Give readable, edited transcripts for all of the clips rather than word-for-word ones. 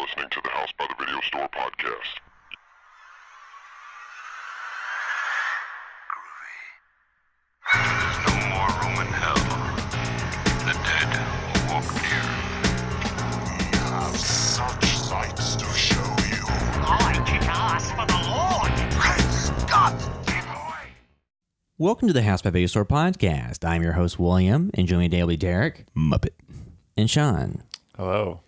listening to the House by the Video Store podcast. There's no more room in hell. The dead will walk near. We have such sights to show you. I kick ass for the Lord. Praise God! Give away! Welcome to the House by Video Store podcast. I'm your host, William, and joining me today will be Derek, Muppet, and Sean. Hello.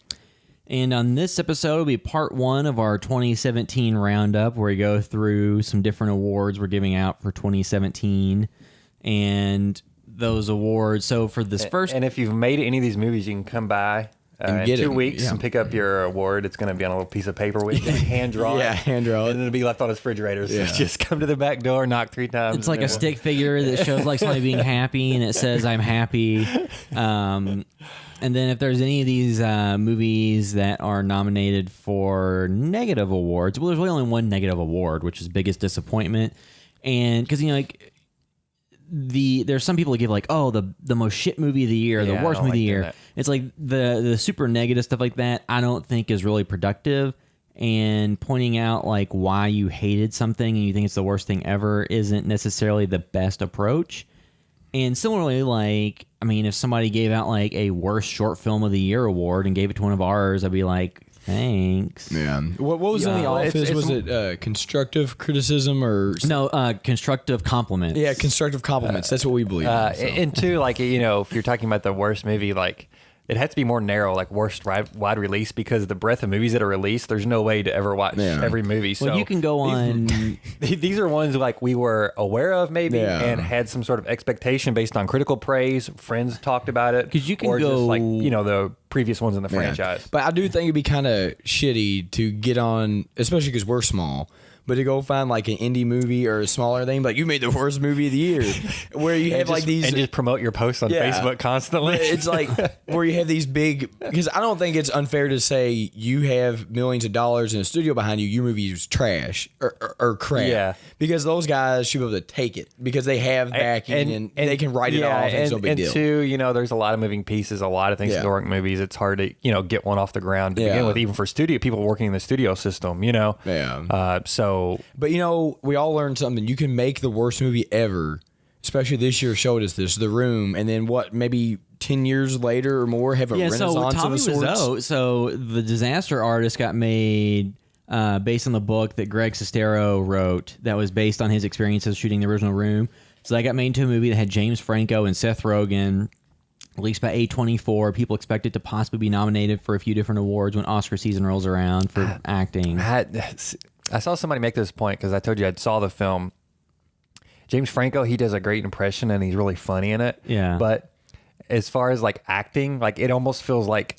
And on this episode will be part one of our 2017 roundup, where we go through some different awards we're giving out for 2017, and those awards. So for this first... And if you've made any of these movies, you can come by in get 2 it. weeks Yeah. and pick up your award. It's going to be on a little piece of paper with hand drawn. Yeah, hand drawn. And it'll be left on his refrigerator. So Yeah. just come to the back door, knock 3 times. It's like and a then stick figure that shows like somebody being happy, and it says "I'm happy." And then if there's any of these movies that are nominated for negative awards, well, there's really only one negative award, which is biggest disappointment. And because like there's some people that give like, oh, the most shit movie of the year, Yeah, the I worst don't movie of the like doing year. that. It's like the super negative stuff like that. I don't think is really productive. And pointing out like why you hated something and you think it's the worst thing ever isn't necessarily the best approach. And similarly, like, I mean, if somebody gave out like a worst short film of the year award and gave it to one of ours, I'd be like, thanks. Yeah. What was in the Yeah, office? it's- Was it constructive criticism or No, constructive compliments. Yeah, constructive compliments. That's what we believe. in, so. And two, like, you know, if you're talking about the worst movie, like, it has to be more narrow, like worst wide release, because the breadth of movies that are released, there's no way to ever watch Yeah. every movie. So Well, you can go on. these are ones like we were aware of maybe Yeah. and had some sort of expectation based on critical praise. Friends talked about it. 'Cause you can or go- just like, you know, the previous ones in the Yeah. franchise. But I do think it'd be kind of shitty to get on, especially because we're small, but to go find like an indie movie or a smaller thing, like you made the worst movie of the year, where you have like these. And just promote your posts on Yeah. Facebook constantly. It's like where you have these big, because I don't think it's unfair to say you have millions of dollars in a studio behind you, your movie is trash or crap. Yeah. Because those guys should be able to take it because they have backing and they can write it off. And it's no big deal. And two, you know, there's a lot of moving pieces, a lot of things Yeah. to work movies. It's hard to, you know, get one off the ground to Yeah. begin with, even for studio people working in the studio system, you know. Yeah. So But you know, we all learned something. You can make the worst movie ever, especially this year showed us this, The Room, and then what, maybe 10 years later or more, have a Yeah, so renaissance Tommy of sorts. Wiseau, so The Disaster Artist got made based on the book that Greg Sestero wrote that was based on his experiences shooting the original Room. So that got made into a movie that had James Franco and Seth Rogen, released by A24. People expect it to possibly be nominated for a few different awards when Oscar season rolls around for acting. I saw somebody make this point because I told you I saw the film. James Franco, he does a great impression and he's really funny in it. Yeah. But as far as like acting, like it almost feels like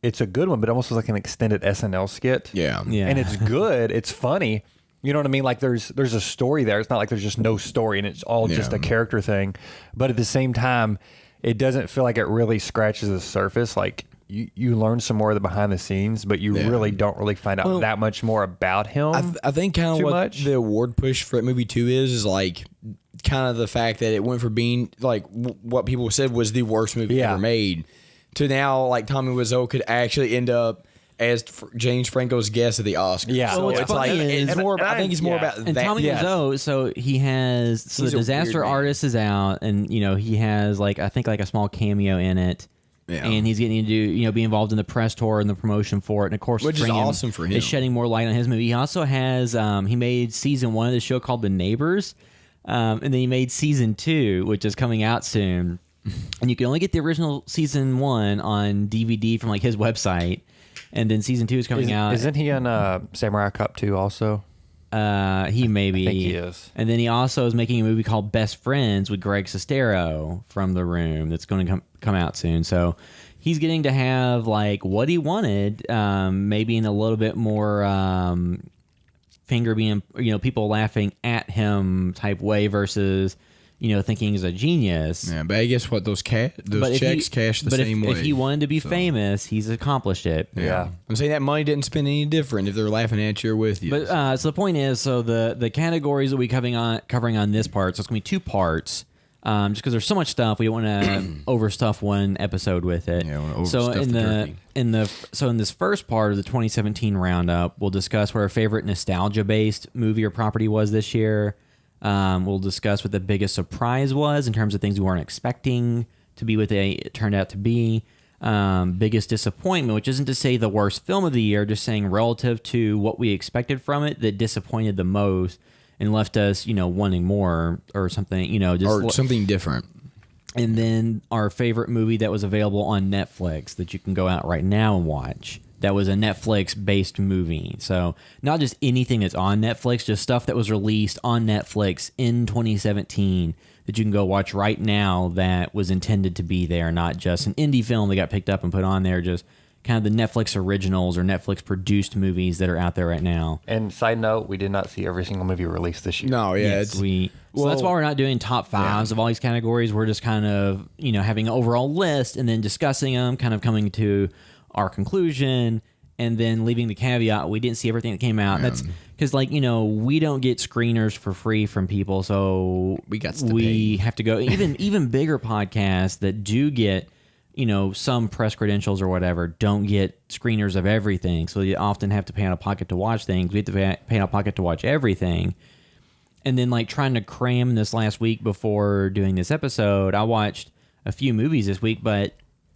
it's a good one, but it almost feels like an extended SNL skit. Yeah. Yeah. And it's good. It's funny. You know what I mean? Like there's a story there. It's not like there's just no story and it's all just Yeah. a character thing. But at the same time, it doesn't feel like it really scratches the surface. Like you learn some more of the behind the scenes, but you Yeah. really don't really find out Well, that much more about him. I think kind of too what much. the award push for movie 2 is like kind of the fact that it went from being like what people said was the worst movie Yeah. ever made to now like Tommy Wiseau could actually end up as James Franco's guest of the Oscars. Yeah. so Well, what's it's like funny is- it's more. I think it's more Yeah. about And that. Tommy yes. Wiseau, so he has He's The a Disaster weird man. Artist is out, and you know he has like I think like a small cameo in it. Yeah. And he's getting to be involved in the press tour and the promotion for it, and of course, Which is Spring awesome for him. Is shedding more light on his movie. He also has he made season 1 of the show called The Neighbors, and then he made season 2, which is coming out soon. And you can only get the original season 1 on DVD from like his website, and then season 2 is coming out. Isn't he on Samurai Cop 2 also? He may be. I think he is. And then he also is making a movie called Best Friends with Greg Sestero from The Room that's going to come out soon. So he's getting to have like what he wanted, maybe in a little bit more finger being, people laughing at him type way versus, thinking he's a genius. Yeah, but I guess what those But checks cash the same way. If he wanted to be famous, he's accomplished it. Yeah. I'm saying that money didn't spend any different if they're laughing at you or with you. But so the point is, so the categories that we covering on this part, so it's gonna be 2 parts. Just because there's so much stuff, we don't want to overstuff one episode with it. Yeah, I wanna so overstuff the turkey. in this first part of the 2017 roundup, we'll discuss what our favorite nostalgia-based movie or property was this year. We'll discuss what the biggest surprise was in terms of things we weren't expecting to be what they turned out to be. Biggest disappointment, which isn't to say the worst film of the year, just saying relative to what we expected from it, that disappointed the most and left us, wanting more or something, or something different. And then our favorite movie that was available on Netflix that you can go out right now and watch. That was a Netflix-based movie. So not just anything that's on Netflix, just stuff that was released on Netflix in 2017 that you can go watch right now that was intended to be there, not just an indie film that got picked up and put on there, just kind of the Netflix originals or Netflix-produced movies that are out there right now. And side note, we did not see every single movie released this year. No, yeah, So that's why we're not doing top fives of all these categories. We're just kind of, having an overall list and then discussing them, kind of coming to our conclusion, and then leaving the caveat, we didn't see everything that came out. That's because, we don't get screeners for free from people, so we have to go. Even bigger podcasts that do get, some press credentials or whatever, don't get screeners of everything. So you often have to pay out of pocket to watch things. We have to pay out of pocket to watch everything. And then, trying to cram this last week before doing this episode, I watched a few movies this week, but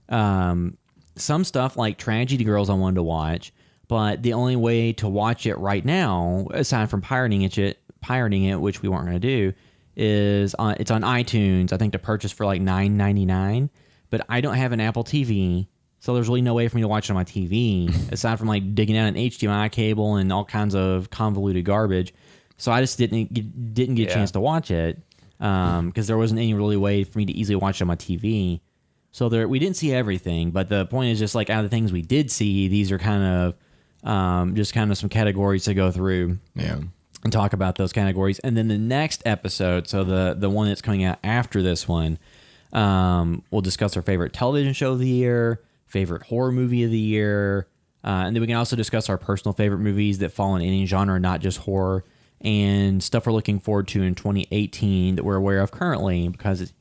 some stuff like Tragedy Girls I wanted to watch, but the only way to watch it right now, aside from pirating it, which we weren't going to do, is it's on iTunes, I think, to purchase for like $9.99. But I don't have an Apple TV, so there's really no way for me to watch it on my TV, aside from digging out an HDMI cable and all kinds of convoluted garbage. So I just didn't get a chance to watch it because there wasn't any really way for me to easily watch it on my TV. So we didn't see everything, but the point is just out of the things we did see, these are kind of just kind of some categories to go through and talk about those categories. And then the next episode, so the one that's coming out after this one, we'll discuss our favorite television show of the year, favorite horror movie of the year, and then we can also discuss our personal favorite movies that fall in any genre, not just horror, and stuff we're looking forward to in 2018 that we're aware of currently, because it's,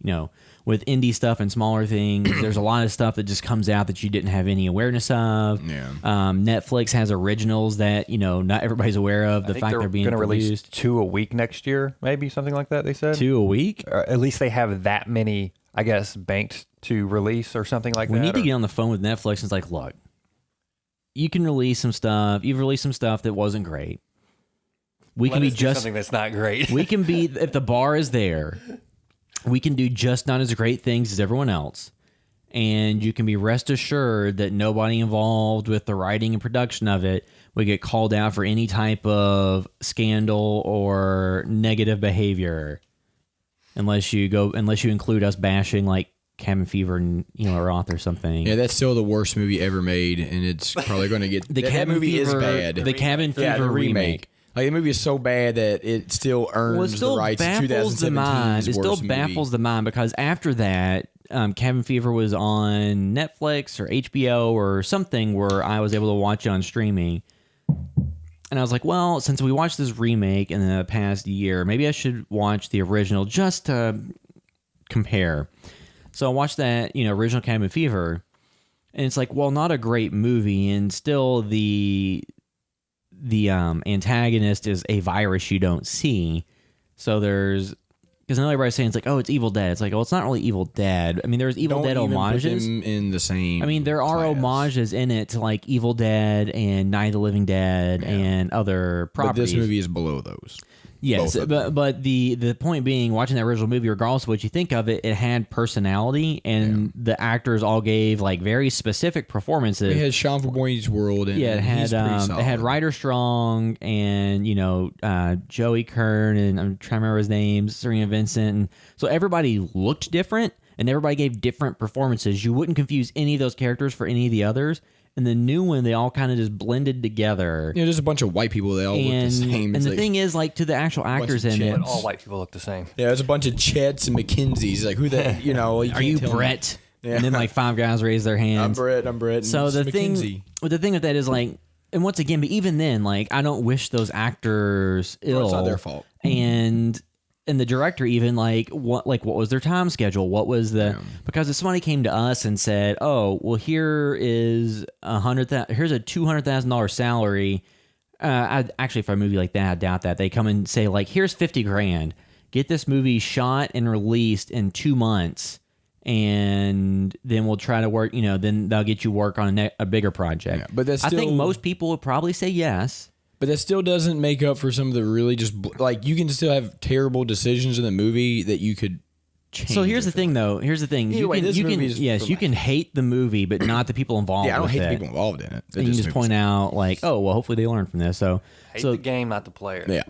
with indie stuff and smaller things, there's a lot of stuff that just comes out that you didn't have any awareness of. Netflix has originals that not everybody's aware of. The fact they're being going to release produced 2 a week next year, maybe something like that. They said 2 a week. Or at least they have that many, I guess, banked to release or something like that. We need to get on the phone with Netflix and it's look, you can release some stuff. You've released some stuff that wasn't great. We can be just something that's not great. We can be, if the bar is there, we can do just not as great things as everyone else. And you can be rest assured that nobody involved with the writing and production of it would get called out for any type of scandal or negative behavior. Unless you include us bashing Cabin Fever and Roth or something. Yeah, that's still the worst movie ever made, and it's probably going to get... That movie is bad. The Cabin Fever the remake. The movie is so bad that it still earns the rights to 2017's It still baffles the mind because after that, Cabin Fever was on Netflix or HBO or something where I was able to watch it on streaming. And I was like, well, since we watched this remake in the past year, maybe I should watch the original just to compare. So I watched that, original Cabin Fever, and it's not a great movie, and still the antagonist is a virus you don't see. So because everybody's saying it's Evil Dead. It's it's not really Evil Dead. I mean, there's Evil Dead homages in the same. I mean, there are homages in it to Evil Dead and Night of the Living Dead and other properties. But this movie is below those. Yes, but the point being, watching that original movie, regardless of what you think of it, it had personality, and the actors all gave very specific performances. It had Sean from Boy's World, and it had Ryder Strong and Joey Kern, and I'm trying to remember his name, Serena Vincent, and so everybody looked different, and everybody gave different performances. You wouldn't confuse any of those characters for any of the others. And the new one, they all kind of just blended together. There's a bunch of white people. They all look the same. And the thing is, to the actual actors in it, all white people look the same. Yeah, there's a bunch of Chets and McKinseys. Who that? Are you Brett? Yeah. And then 5 guys raise their hands. I'm Brett. So the thing with that is and once again, but even then, I don't wish those actors ill. Well, it's not their fault. And and the director even what was their time schedule? What was because if somebody came to us and said, "Oh, well, here's a $200,000 salary." Actually, for a movie like that, I doubt that they come and say here's $50,000. Get this movie shot and released in 2 months, and then we'll try to work. Then they'll get you work on a bigger project. Yeah, but that's I think most people would probably say yes. But that still doesn't make up for some of the really just you can still have terrible decisions in the movie that you could change. So here's the thing, though. Here's the thing. You can hate the movie, but not the people involved. Yeah, I don't hate it. the people involved in it. And you can just point out oh, well, hopefully they learn from this. So Hate the game, not the player. Yeah.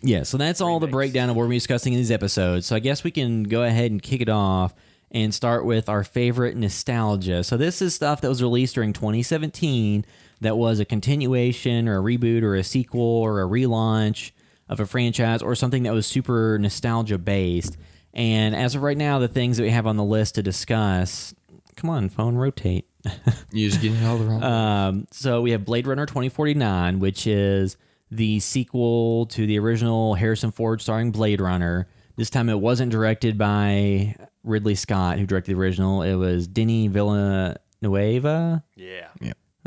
Yeah, so that's all the breakdown of what we're discussing in these episodes. So I guess we can go ahead and kick it off and start with our favorite nostalgia. So this is stuff that was released during 2017 that was a continuation or a reboot or a sequel or a relaunch of a franchise or something that was super nostalgia based. And as of right now, the things that we have on the list to discuss, come on, phone, rotate. You're just getting it all the wrong. So we have Blade Runner 2049, which is the sequel to the original Harrison Ford starring Blade Runner. This time it wasn't directed by Ridley Scott, who directed the original. It was Denis Villeneuve. Yeah.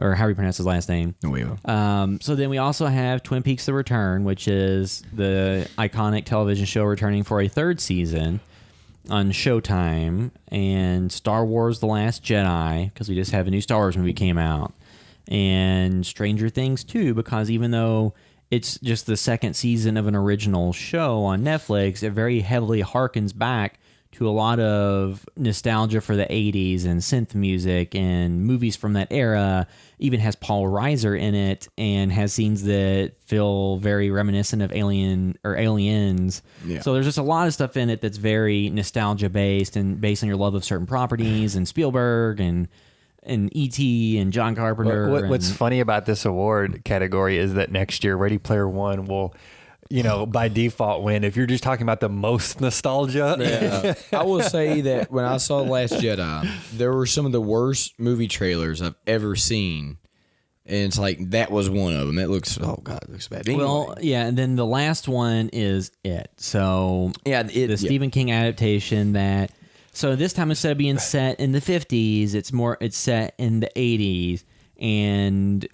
Or how do you pronounce his last name? So then we also have Twin Peaks: The Return, which is the iconic television show returning for a third season on Showtime, and Star Wars: The Last Jedi, because we just have a new Star Wars movie came out, and Stranger Things 2, because even though it's just the second season of an original show on Netflix, it very heavily harkens back to a lot of nostalgia for the 80s and synth music and movies from that era. Even has Paul Reiser in it and has scenes that feel very reminiscent of Aliens. Yeah. So there's just a lot of stuff in it that's very nostalgia based and based on your love of certain properties, and Spielberg and E.T. and John Carpenter. What's funny about this award category is that next year Ready Player One will, by default win if you're just talking about the most nostalgia. Yeah. I will say that when I saw Last Jedi, there were some of the worst movie trailers I've ever seen. And it's that was one of them. It looks bad. Anyway. Well, yeah, and then the last one is It. So the Stephen King adaptation that... So this time, instead of being set in the 50s, it's set in the 80s, and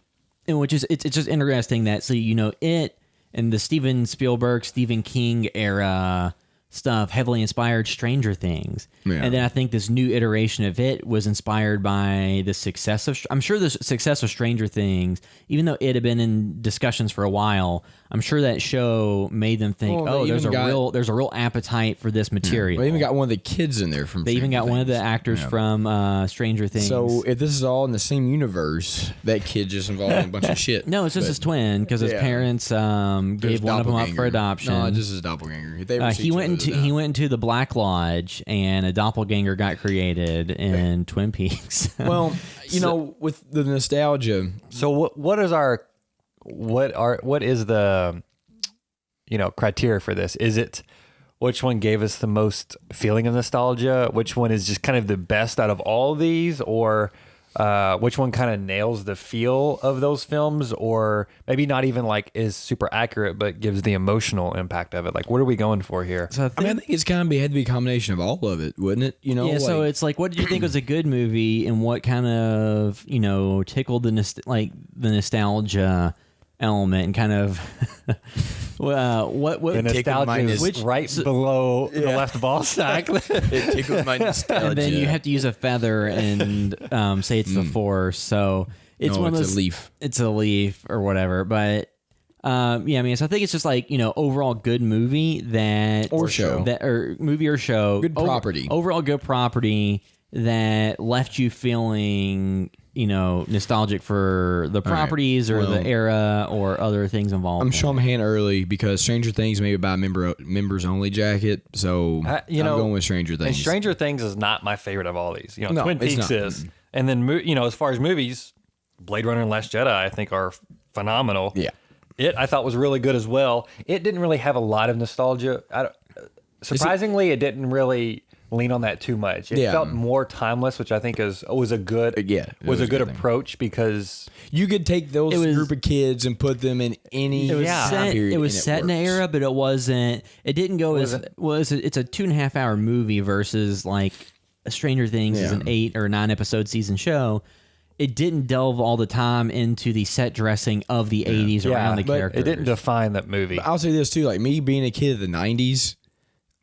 which is it's just interesting that It and the Steven Spielberg, Stephen King era stuff heavily inspired Stranger Things. Yeah. And then I think this new iteration of It was inspired by the success of... I'm sure the success of Stranger Things, even though it had been in discussions for a while, I'm sure that show made them think, there's a real appetite for this material. They even got one of the kids in there from... They even got one of the actors from Stranger Things. So if this is all in the same universe, that kid just involved in a bunch of shit. No, it's just his twin, because his parents gave one of them up for adoption. No, just his doppelganger. He went into the Black Lodge, and a doppelganger got created in Twin Peaks. Well, with the nostalgia. So what is the criteria for this? Is it which one gave us the most feeling of nostalgia? Which one is just kind of the best out of all these, or which one kind of nails the feel of those films, or maybe not even is super accurate but gives the emotional impact of it? What are we going for here? So I think it's had to be a combination of all of it, wouldn't it? Yeah, so it's what did you think was a good movie, and what kind of tickled the nostalgia element, and kind of what the nostalgia is right below the left ball sack. It tickled my nostalgia. And then you have to use a feather and say it's the Force. So it's one of those. It's a leaf. It's a leaf or whatever. But so I think it's just overall good movie movie or show, good property, overall good property that left you feeling nostalgic for the properties or the era or other things involved. I'm showing my hand early because Stranger Things made by members only jacket. So I'm going with Stranger Things. And Stranger Things is not my favorite of all these. No, Twin Peaks is. And then, as far as movies, Blade Runner and Last Jedi, I think, are phenomenal. Yeah. It, I thought, was really good as well. It didn't really have a lot of nostalgia. Surprisingly, it didn't really... lean on that too much. It Yeah. felt more timeless, which I think was a good it was a good thing. approach because You could take those It was- group of kids and put them in any It was Yeah. time set. period. It was and set in an works. era, but it wasn't. It didn't go as well. It's a 2.5 hour movie versus like Stranger Things is Yeah. an 8 or 9 episode season show. It didn't delve all the time into the set dressing of the 80s around the but it characters. it didn't define that movie. I'll say this too, like me being a kid of the 90s,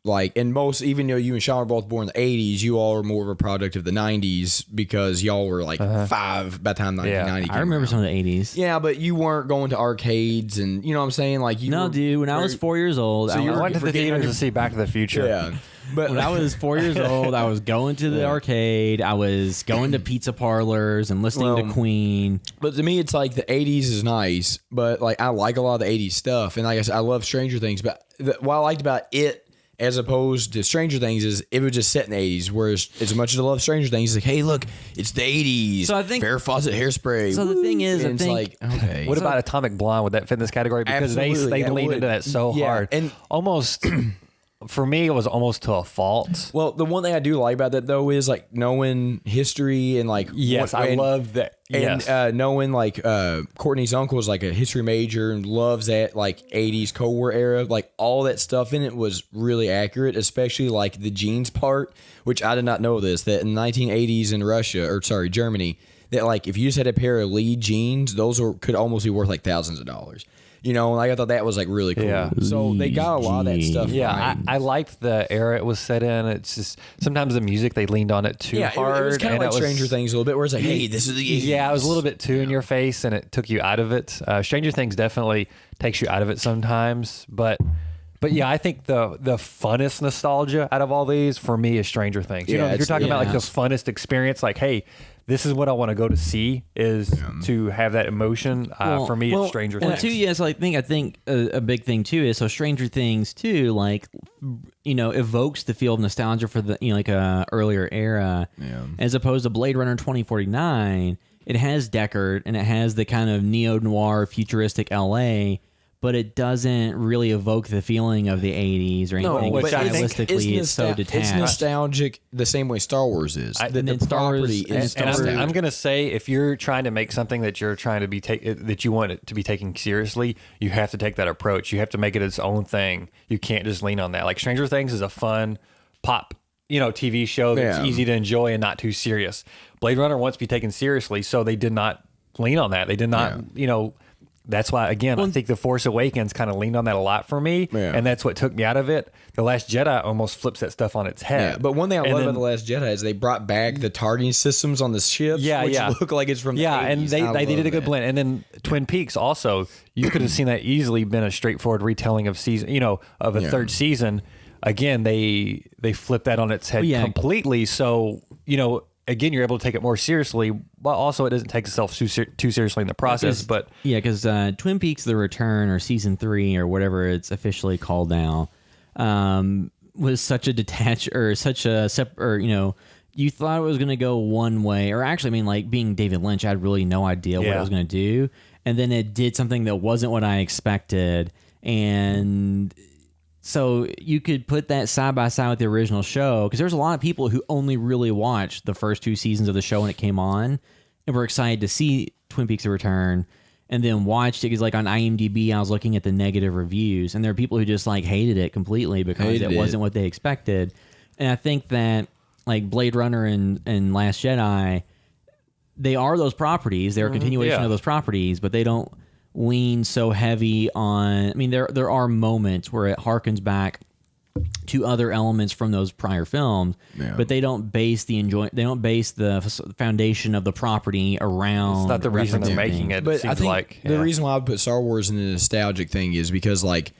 like, and most, even though you and Sean were both born in the 80s, you all are more of a product of the 90s because y'all were like 5 by the time 1990 I came remember around. some of the 80s. Yeah, but you weren't going to arcades and, you know what I'm saying? Like, you No, were dude. When I was 4 years old, So I you I were- went to the forgetting theaters your- to see Back to the Future. Yeah. But when I was 4 years old, I was going to the arcade. I was going to pizza parlors and listening to Well, Queen. But to me, it's like the 80s is nice, but like I like a lot of the 80s stuff. And like I said, I love Stranger Things. But what I liked about it as opposed to Stranger Things is it was just set in the 80s. Whereas as much as I love Stranger Things, it's like, hey, look, it's the 80s. So I think- Farrah Fawcett hairspray. So the thing is, and I it's think- like, okay. What about Atomic Blonde? Would that fit in this category? Because Absolutely, they that leaned would. into that so Yeah, hard. and- Almost, for me, it was almost to a fault. Well, the one thing I do like about that though is like knowing history and like Yes, I love that. Yes. And knowing like Courtney's uncle is like a history major and loves that like 80s Cold War era, like all that stuff in it was really accurate, especially like the jeans part, which I did not know this, that in the 1980s in Germany, that like if you just had a pair of Lee jeans, those could almost be worth like thousands of dollars. You know, like I thought that was like really cool. Yeah. So they got a lot of that stuff. Yeah, right. I liked the era it was set in. It's just sometimes the music they leaned on it too yeah, hard. it was kind of and like Stranger Things a little bit, where it's like, hey, this is the 80s. Yeah, it was a little bit too in your face, and it took you out of it. Stranger Things definitely takes you out of it sometimes, but yeah, I think the funnest nostalgia out of all these for me is Stranger Things. You Yeah, know, if you're it's- talking about like yeah. the funnest experience, like, hey, this is what I want to go to see is to have that emotion. For me, it's Stranger Well, Things. too, yes, I think a big thing too is so Stranger Things too, like evokes the feel of nostalgia for the like a earlier era, as opposed to Blade Runner 2049. It has Deckard and it has the kind of neo noir futuristic LA, but it doesn't really evoke the feeling of the 80s or anything. which I think stylistically, it's so detached. It's nostalgic the same way Star Wars is. and then Star Wars property is is And nostalgic. I'm going to say, if you're trying to make something that you're trying to be that you want it to be taken seriously, you have to take that approach. You have to make it its own thing. You can't just lean on that. Like Stranger Things is a fun pop, TV show that's Yeah. easy to enjoy and not too serious. Blade Runner wants to be taken seriously, so they did not lean on that. They did not, That's why, again, I think The Force Awakens kind of leaned on that a lot for me, Yeah. and that's what took me out of it. The Last Jedi almost flips that stuff on its head. Yeah, but one thing I And love then- about The Last Jedi is they brought back the targeting systems on the ships, which look like it's from the 80s. and they I did a love good that. blend. And then Twin Peaks also, you could have seen that easily been a straightforward retelling of of a third season. Again, they flipped that on its head completely. So again, you're able to take it more seriously, but also it doesn't take itself too seriously in the process. But because Twin Peaks: The Return or season 3 or whatever it's officially called now was such a detached or such a separate. You thought it was going to go one way, or actually, I mean, like being David Lynch, I had really no idea what it was going to do, and then it did something that wasn't what I expected, and so you could put that side by side with the original show, because there's a lot of people who only really watched the first 2 seasons of the show when it came on and were excited to see Twin Peaks: The Return, and then watched it because like on IMDb I was looking at the negative reviews, and there are people who just like hated it completely because it wasn't what they expected. And I think that like Blade Runner and Last Jedi, they are those properties. They're a continuation of those properties, but they don't lean so heavy on. I mean, there are moments where it harkens back to other elements from those prior films, but they don't base the foundation of the property around. it's not the reason they're referencing making things. it. But It seems I think like the reason why I would put Star Wars in the nostalgic thing is because like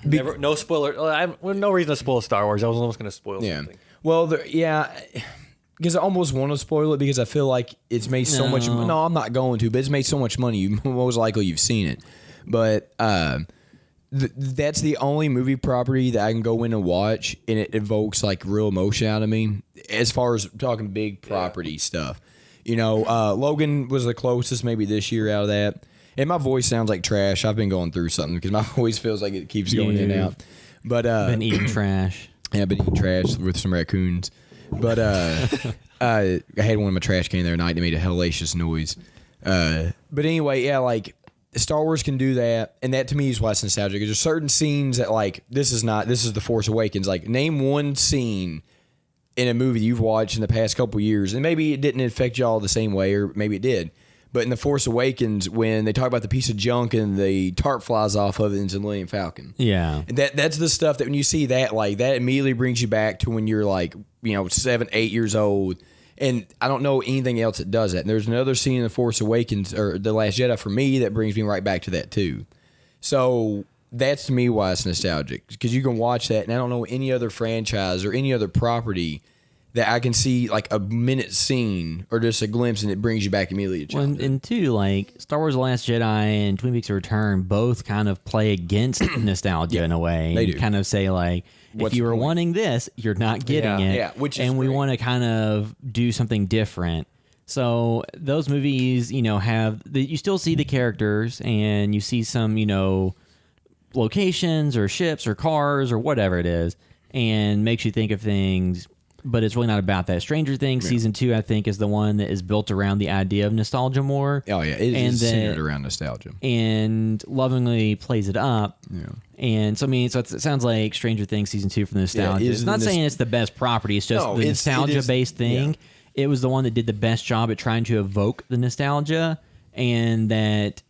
no spoiler. No reason to spoil Star Wars. I was almost going to spoil something. Well, because I almost want to spoil it because I feel like it's made so much. No, I'm not going to, but it's made so much money. You most likely you've seen it, but that's the only movie property that I can go in and watch, and it evokes like real emotion out of me. As far as talking big property stuff, Logan was the closest maybe this year out of that. And my voice sounds like trash. I've been going through something because my voice feels like it keeps going in and out. But Been eating trash. Yeah, I've been eating trash with some raccoons. But I had one in my trash can the other night that made a hellacious noise. But anyway, yeah, like Star Wars can do that, and that to me is why it's nostalgic. There's certain scenes that like this is The Force Awakens. Like name one scene in a movie you've watched in the past couple years, and maybe it didn't affect y'all the same way, or maybe it did. But in The Force Awakens, when they talk about the piece of junk and the tarp flies off of it into the Millennium Falcon. Yeah. And that's the stuff that when you see that, like, that immediately brings you back to when you're like, 7, 8 years old. And I don't know anything else that does that. And there's another scene in The Force Awakens or The Last Jedi for me that brings me right back to that too. So that's to me why it's nostalgic, because you can watch that, and I don't know any other franchise or any other property that I can see like a minute scene or just a glimpse and it brings you back immediately to childhood. And two, like Star Wars: The Last Jedi and Twin Peaks: Return both kind of play against nostalgia in a way. They and do. kind of say like, What's if you the were point? wanting this, you're not getting it. Yeah, which is and we great. want to kind of do something different. So those movies, you still see the characters and you see some, locations or ships or cars or whatever it is, and makes you think of things. But it's really not about that. Stranger Things season 2, I think, is the one that is built around the idea of nostalgia more. Oh yeah, it is centered around nostalgia. And lovingly plays it up. Yeah. And so, it sounds like Stranger Things season 2 from the nostalgia. Yeah, it's not saying it's the best property. It's just the nostalgia-based thing. Yeah. It was the one that did the best job at trying to evoke the nostalgia, and that,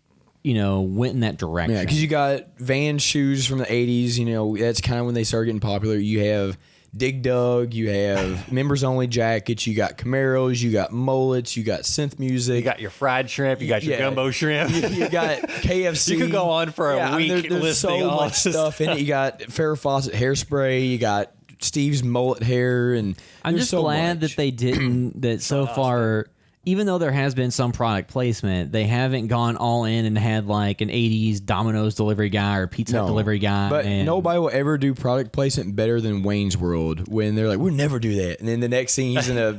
went in that direction. Yeah, because you got Vans shoes from the 80s. That's kind of when they started getting popular. You have Dig Dug, you have members only jackets, you got Camaros, you got mullets, you got synth music, You got your fried shrimp. You got your gumbo shrimp. you got KFC. You could go on for a week there's listing so all much this. stuff in it. You got Farrah Fawcett hairspray, you got Steve's mullet hair, and I'm there's just so glad much. that they didn't, that so far, even though there has been some product placement, they haven't gone all in and had like an 80s Domino's delivery guy or pizza Hut delivery guy. But and nobody will ever do product placement better than Wayne's World when they're like, we'll never do that. And then the next scene, he's in I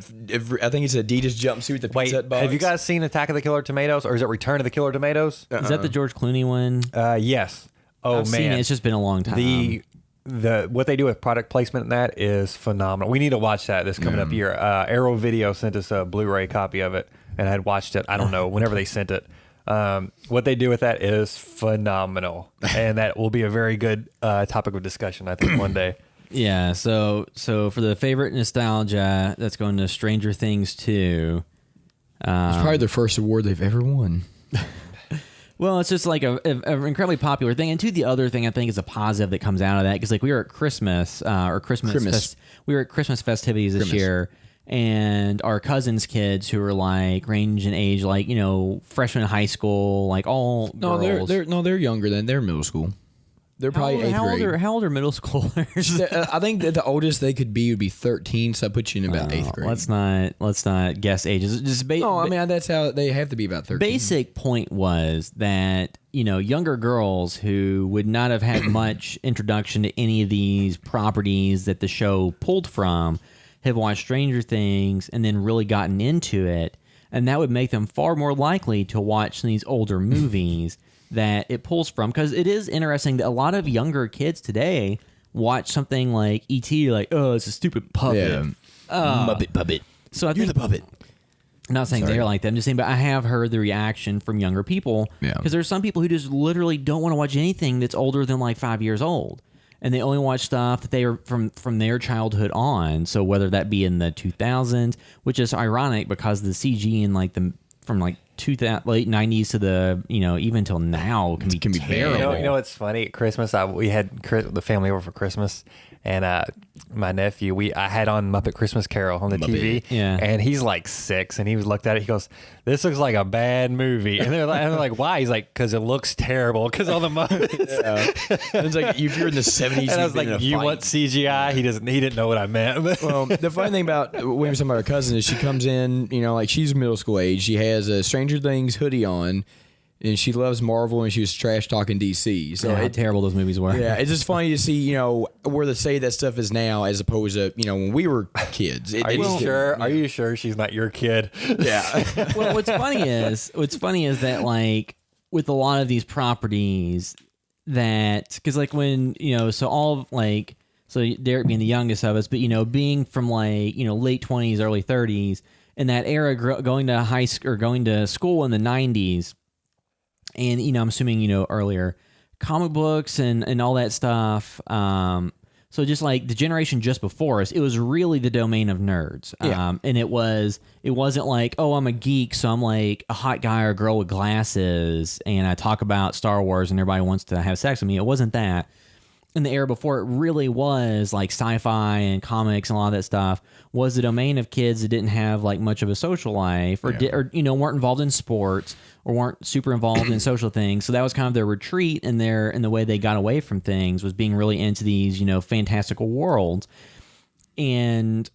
think it's an Adidas jumpsuit with the Wait, Pizza Hut box. have you guys seen Attack of the Killer Tomatoes, or is it Return of the Killer Tomatoes? Is that the George Clooney one? Yes. Oh I've man, seen it. It's just been a long time. The what they do with product placement in that is phenomenal. We need to watch that this coming up year. Arrow Video sent us a Blu-ray copy of it, and I had watched it. I don't know whenever they sent it. What they do with that is phenomenal, and that will be a very good topic of discussion, I think, one day. Yeah, so for the favorite nostalgia, that's going to Stranger Things 2. It's probably their first award they've ever won. Well, it's just like a incredibly popular thing. And to the other thing, I think is a positive that comes out of that, because like we were at Christmas we were at Christmas festivities this year, and our cousins' kids who were like range in age, like freshmen in high school, like all girls. They're younger than they're middle school. They're probably eighth grade. How old are middle schoolers? I think that the oldest they could be would be 13, so I put you in about eighth grade. Let's not guess ages. Just that's how they have to be about 13. Basic point was that younger girls who would not have had much introduction to any of these properties that the show pulled from have watched Stranger Things and then really gotten into it, and that would make them far more likely to watch these older movies that it pulls from, because it is interesting that a lot of younger kids today watch something like E.T. like, oh, it's a stupid puppet. Muppet puppet. So I You're think the puppet. I'm not saying they're like them, just saying, but I have heard the reaction from younger people. Yeah. Because there's some people who just literally don't want to watch anything that's older than like 5 years old. And they only watch stuff that they are from their childhood on. So whether that be in the 2000s, which is ironic because the CG in like from like late 90s to the even till now can be terrible. You know what's funny? At Christmas, we had the family over for Christmas, and my nephew, I had on Muppet Christmas Carol on the TV, Yeah. and he's like 6, and he looked at it, he goes, "This looks like a bad movie," and they're like, "Why?" He's like, "Because it looks terrible, because all the Muppets." And it's like if you're in the 70s, And I was like, "You want CGI?" He didn't know what I meant. Well, the funny thing about when we're talking about her cousin is she comes in, like she's middle school age. She has a Stranger Things hoodie on, and she loves Marvel, and she was trash talking DC. So How terrible those movies were. yeah, it's just funny to see, where the say that stuff is now as opposed to, when we were kids. Are you sure she's not your kid? Yeah. Well, what's funny is that like with a lot of these properties, that because like when so all of like So Derek being the youngest of us, but being from like late 20s, early 30s, in that era, going to high school or going to school in the 90s, and I'm assuming earlier comic books and all that stuff. So just like the generation just before us, it was really the domain of nerds. Yeah. And it wasn't like, oh, I'm a geek, so I'm like a hot guy or girl with glasses, and I talk about Star Wars and everybody wants to have sex with me. It wasn't that. In the era before, it really was like sci-fi and comics and a lot of that stuff was the domain of kids that didn't have like much of a social life or weren't involved in sports or weren't super involved in social things. So that was kind of their retreat and the way they got away from things was being really into these, fantastical worlds. And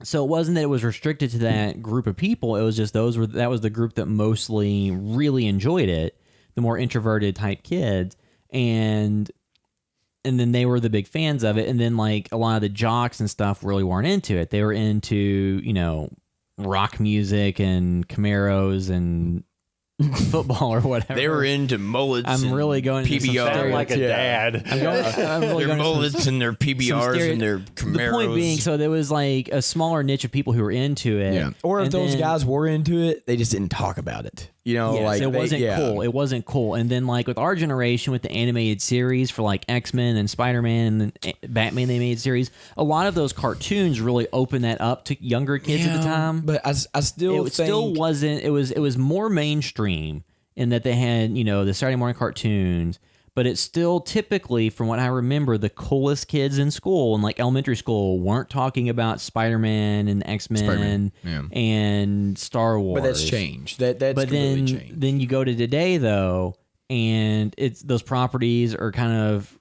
so it wasn't that it was restricted to that group of people. It was just that was the group that mostly really enjoyed it, the more introverted type kids. And then they were the big fans of it. And then like a lot of the jocks and stuff really weren't into it. They were into, rock music and Camaros and football or whatever. They were into mullets. I'm really going into PBR. Sound like a dad. I'm really Their going mullets and their PBRs and their Camaros. The point being, so there was like a smaller niche of people who were into it. Yeah. Or if And those then- guys were into it, they just didn't talk about it. Yes, like it wasn't cool. It wasn't cool. And then like with our generation with the animated series for like X-Men and Spider-Man and the Batman animated series, a lot of those cartoons really opened that up to younger kids at the time. But I still It think still wasn't. It was more mainstream in that they had the Saturday morning cartoons, but it's still typically, from what I remember, the coolest kids in school and like elementary school weren't talking about Spider-Man and X-Men Spider-Man, yeah. and Star Wars. But that's changed. That's But completely then changed. then you go to today though, and it's those properties are kind of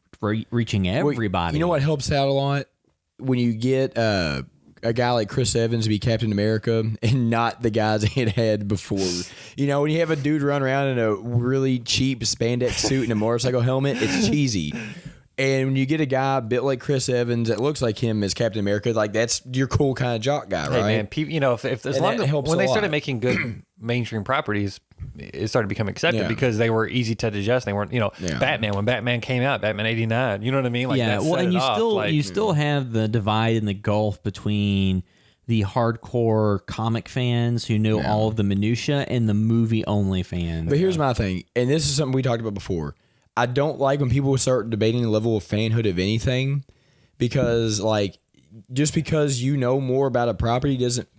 reaching everybody. You know what helps out a lot? When you get a guy like Chris Evans to be Captain America and not the guys he had before. When you have a dude run around in a really cheap spandex suit and a motorcycle helmet, it's cheesy. And when you get a guy built like Chris Evans that looks like him as Captain America, like that's your cool kind of jock guy, Hey right? man, if as And long that as helps when a they started lot. making good mainstream properties, it started becoming accepted Yeah. because they were easy to digest. They weren't, Yeah. Batman when Batman came out, Batman '89. You know what I mean? Like yeah, that well, set and it you off, still like, you still have the divide and the gulf between the hardcore comic fans who know all of the minutia and the movie only fans. But here's my thing, and this is something we talked about before. I don't like when people start debating the level of fanhood of anything, because like just because you know more about a property doesn't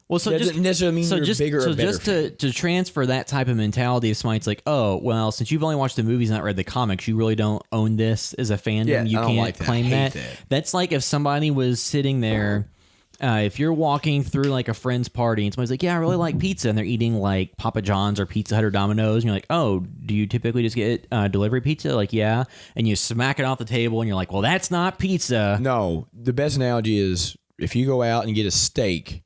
necessarily mean you're bigger or better. Just to transfer that type of mentality, if somebody's like, oh, well, since you've only watched the movies and not read the comics, you really don't own this as a fandom. Yeah, You I don't can't like that. I claim hate that. that. That's like if somebody was sitting there. If you're walking through like a friend's party and somebody's like, yeah, I really like pizza, and they're eating like Papa John's or Pizza Hut or Domino's, and you're like, oh, do you typically just get delivery pizza? Like, yeah. And you smack it off the table and you're like, well, that's not pizza. No, the best analogy is if you go out and get a steak.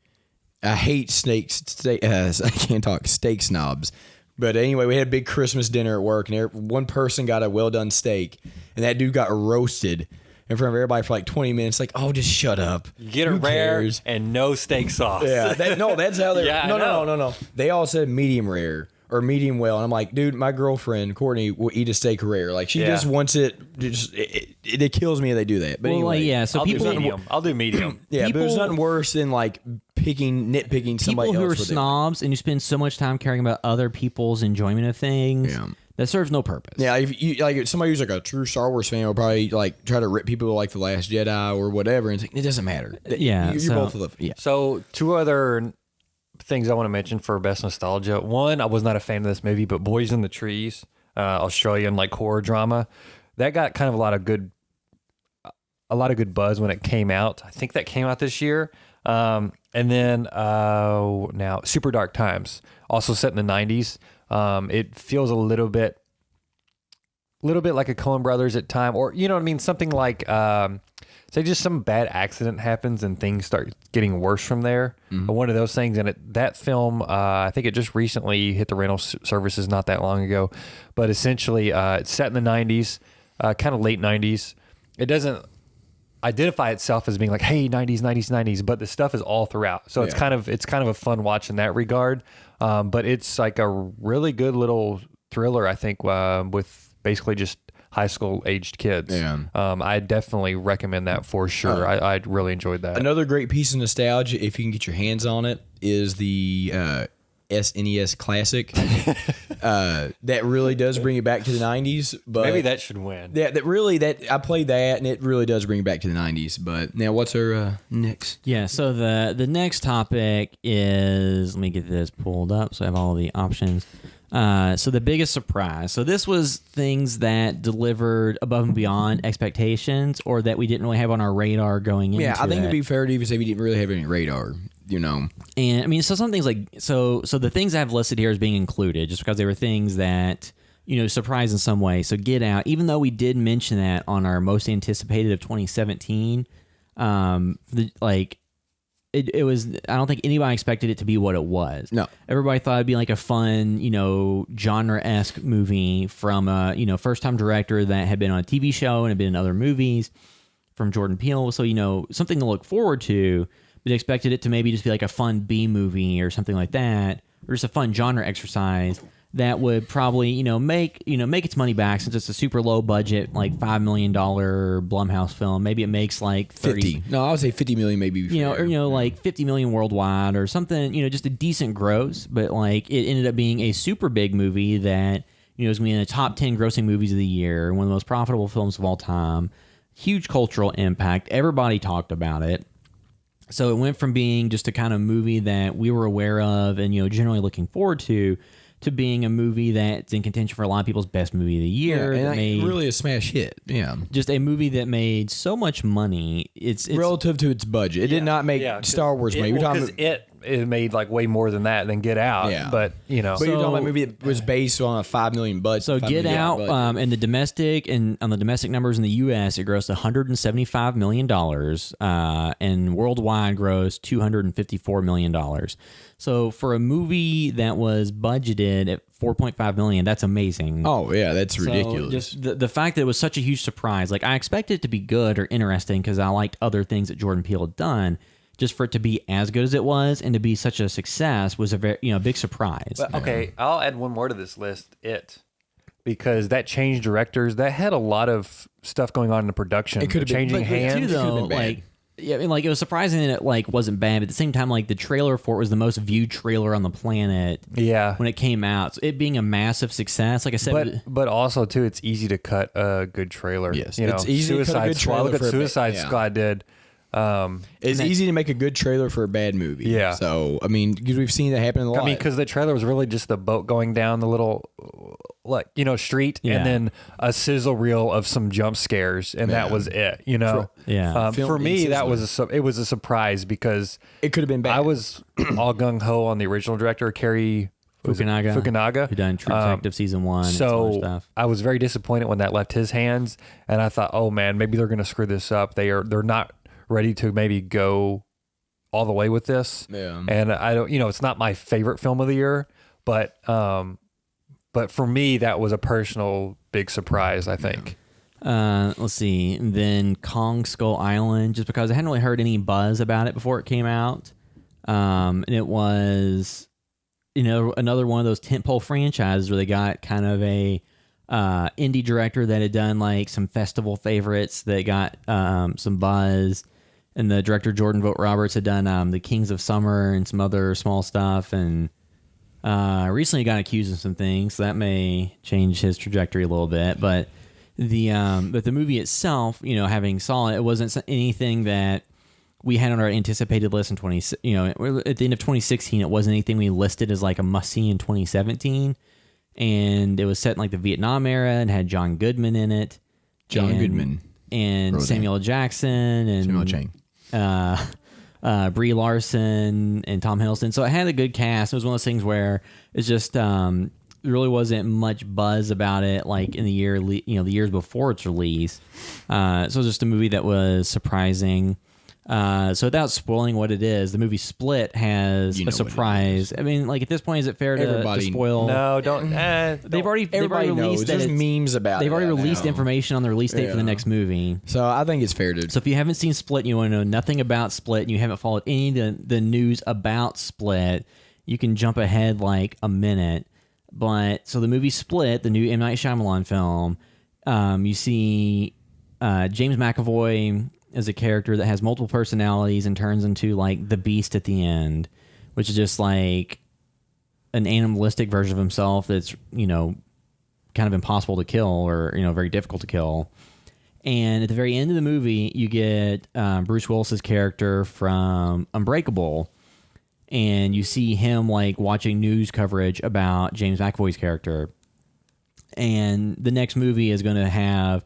I hate steaks. I can't talk steak snobs. But anyway, we had a big Christmas dinner at work, and one person got a well done steak, and that dude got roasted in front of everybody for like 20 minutes. Like, oh, just shut up. get it Who rare cares? and no steak sauce. Yeah, that's how they're. Yeah, I no. know. They all said medium rare or medium well, and I'm like, dude, my girlfriend Courtney will eat a steak rare. Like she Yeah. just wants it. It kills me if they do that. But Well, anyway, like, yeah. So I'll people, do medium. I'll do medium. yeah, but there's people- nothing worse than like nitpicking somebody people who else. are for their- snobs and you spend so much time caring about other people's enjoyment of things Yeah. that serves no purpose. Yeah, if you like somebody who's like a true Star Wars fan will probably like try to rip people like the Last Jedi or whatever, and it's like, it doesn't matter. Yeah, you're so- both of the yeah. So two other things I want to mention for best nostalgia. One, I was not a fan of this movie, but Boys in the Trees, Australian like horror drama, that got kind of a lot of good buzz when it came out. I think that came out this year. And then now Super Dark Times, also set in the 90s. It feels a little bit like a Coen Brothers at time, or you know what I mean, something like say just some bad accident happens and things start getting worse from there. One of those things. And that film, I think it just recently hit the rental services not that long ago, but essentially it's set in the 90s, kind of late 90s. It doesn't identify itself as being like, hey, 90s, but the stuff is all throughout. So it's Yeah. kind of a fun watch in that regard. But it's like a really good little thriller, I think, with basically just high school aged kids. Yeah. I definitely recommend that for sure. I really enjoyed that. Another great piece of nostalgia, if you can get your hands on it, is the SNES Classic. That really does bring it back to the 90s. But Maybe that should win. that I played that, and it really does bring it back to the 90s. But now, what's our next? Yeah, so the next topic is, let me get this pulled up so I have all the options. So the biggest surprise. So this was things that delivered above and beyond expectations, or that we didn't really have on our radar going into Yeah, I think it. it'd be fair to even say we didn't really have any radar. You know, And I mean, so some things like so the things I have listed here as being included, just because they were things that surprised in some way. So Get Out, even though we did mention that on our most anticipated of 2017, it was. I don't think anybody expected it to be what it was. No, everybody thought it'd be like a fun, genre-esque movie from a first-time director that had been on a TV show and had been in other movies from Jordan Peele. So something to look forward to. But expected it to maybe just be like a fun B movie or something like that, or just a fun genre exercise that would probably make its money back, since it's a super low budget, like $5 million Blumhouse film. Maybe it makes like 50. No, I would say 50 million, maybe. Like 50 million worldwide or something. Just a decent gross. But like it ended up being a super big movie that is going to be in the top 10 grossing movies of the year, one of the most profitable films of all time. Huge cultural impact. Everybody talked about it. So it went from being just a kind of movie that we were aware of and generally looking forward to being a movie that's in contention for a lot of people's best movie of the year. Yeah, that made really a smash hit. Yeah, just a movie that made so much money. It's relative to its budget. It did not make Star Wars money. We're talking because it made like way more than that than Get Out. Yeah. But But you're talking about a movie that was based on a $5 million budget. So Get Out, and the domestic numbers in the U.S., it grossed $175 million, and worldwide grossed $254 million. So for a movie that was budgeted at $4.5 million, that's amazing. Oh yeah, that's ridiculous. Just the fact that it was such a huge surprise. Like I expected it to be good or interesting because I liked other things that Jordan Peele had done. Just for it to be as good as it was and to be such a success was a very big surprise. But, okay, I'll add one more to this list. Because that changed directors. That had a lot of stuff going on in the production. It could have been changing hands. Too, though, been bad. it was surprising that it wasn't bad, but at the same time, the trailer for it was the most viewed trailer on the planet. Yeah, when it came out, so it being a massive success, like I said, but also too, it's easy to cut a good trailer. Yes, it's easy to cut a good trailer. Look at for Suicide Squad did. It's easy to make a good trailer for a bad movie. Yeah. So I mean, because we've seen that happen in the. Because the trailer was really just the boat going down the little, street, and then a sizzle reel of some jump scares, and that was it. For me, that was it was a surprise because it could have been bad. I was all gung ho on the original director, Cary Fukunaga, who done True Detective season 1. So and some other stuff. I was very disappointed when that left his hands, and I thought, oh man, maybe they're going to screw this up. They're not ready to maybe go all the way with this. Yeah. And I don't, it's not my favorite film of the year, but for me, that was a personal big surprise, I think. Let's see. And then Kong Skull Island, just because I hadn't really heard any buzz about it before it came out. And it was, another one of those tentpole franchises where they got kind of a indie director that had done like some festival favorites that got some buzz. And the director, Jordan Vogt Roberts, had done The Kings of Summer and some other small stuff. And recently got accused of some things. So that may change his trajectory a little bit. But the movie itself, having saw it, it wasn't anything that we had on our anticipated list in at the end of 2016. It wasn't anything we listed as like a must-see in 2017. And it was set in like the Vietnam era and had John Goodman in it. Goodman. And Samuel L. Jackson and Samuel Chang. Brie Larson and Tom Hiddleston. So it had a good cast. It was one of those things where it's just there really wasn't much buzz about it like in the years before its release. So it was just a movie that was surprising. So without spoiling what it is, the movie Split has a surprise. I mean, like at this point, is it fair to spoil? No, don't. They've already released There's memes about. They've already released now. information on the release date for the next movie. So I think it's fair to. So if you haven't seen Split, and you want to know nothing about Split, and you haven't followed any of the news about Split, you can jump ahead like a minute. But so the movie Split, the new M. Night Shyamalan film, You see James McAvoy as a character that has multiple personalities and turns into like the Beast at the end, which is just like an animalistic version of himself that's, kind of impossible to kill or, very difficult to kill. And at the very end of the movie, you get Bruce Willis's character from Unbreakable, and you see him like watching news coverage about James McAvoy's character. And the next movie is going to have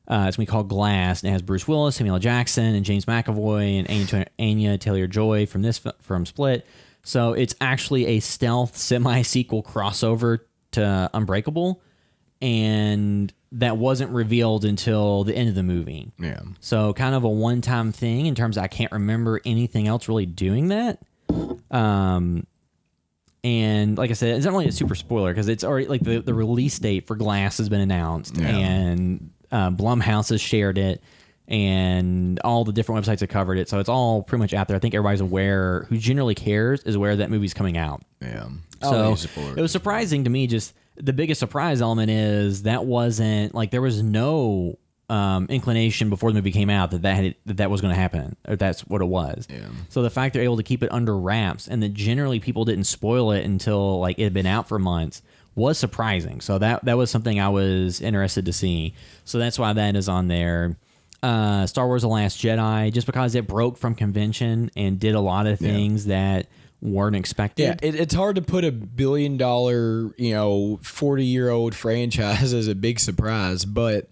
it's going to be called Glass, and it has Bruce Willis, Samuel L. Jackson, and James McAvoy, and Anya Taylor-Joy from Split. So it's actually a stealth semi-sequel crossover to Unbreakable, and that wasn't revealed until the end of the movie. Yeah. So kind of a one-time thing in terms of I can't remember anything else really doing that. And like I said, it's not really a super spoiler because it's already like the release date for Glass has been announced, and Blumhouse has shared it, and all the different websites have covered it. So it's all pretty much out there. I think everybody's aware, who generally cares, is aware that movie's coming out. Yeah. So it was surprising to me. Just the biggest surprise element is that wasn't like there was no inclination before the movie came out that was going to happen, or that's what it was. Yeah. So the fact they're able to keep it under wraps and that generally people didn't spoil it until like it had been out for months was surprising. So that was something I was interested to see. So that's why that is on there. Star Wars: The Last Jedi, just because it broke from convention and did a lot of things that weren't expected. Yeah, it's hard to put $1 billion, 40-year-old franchise as a big surprise, but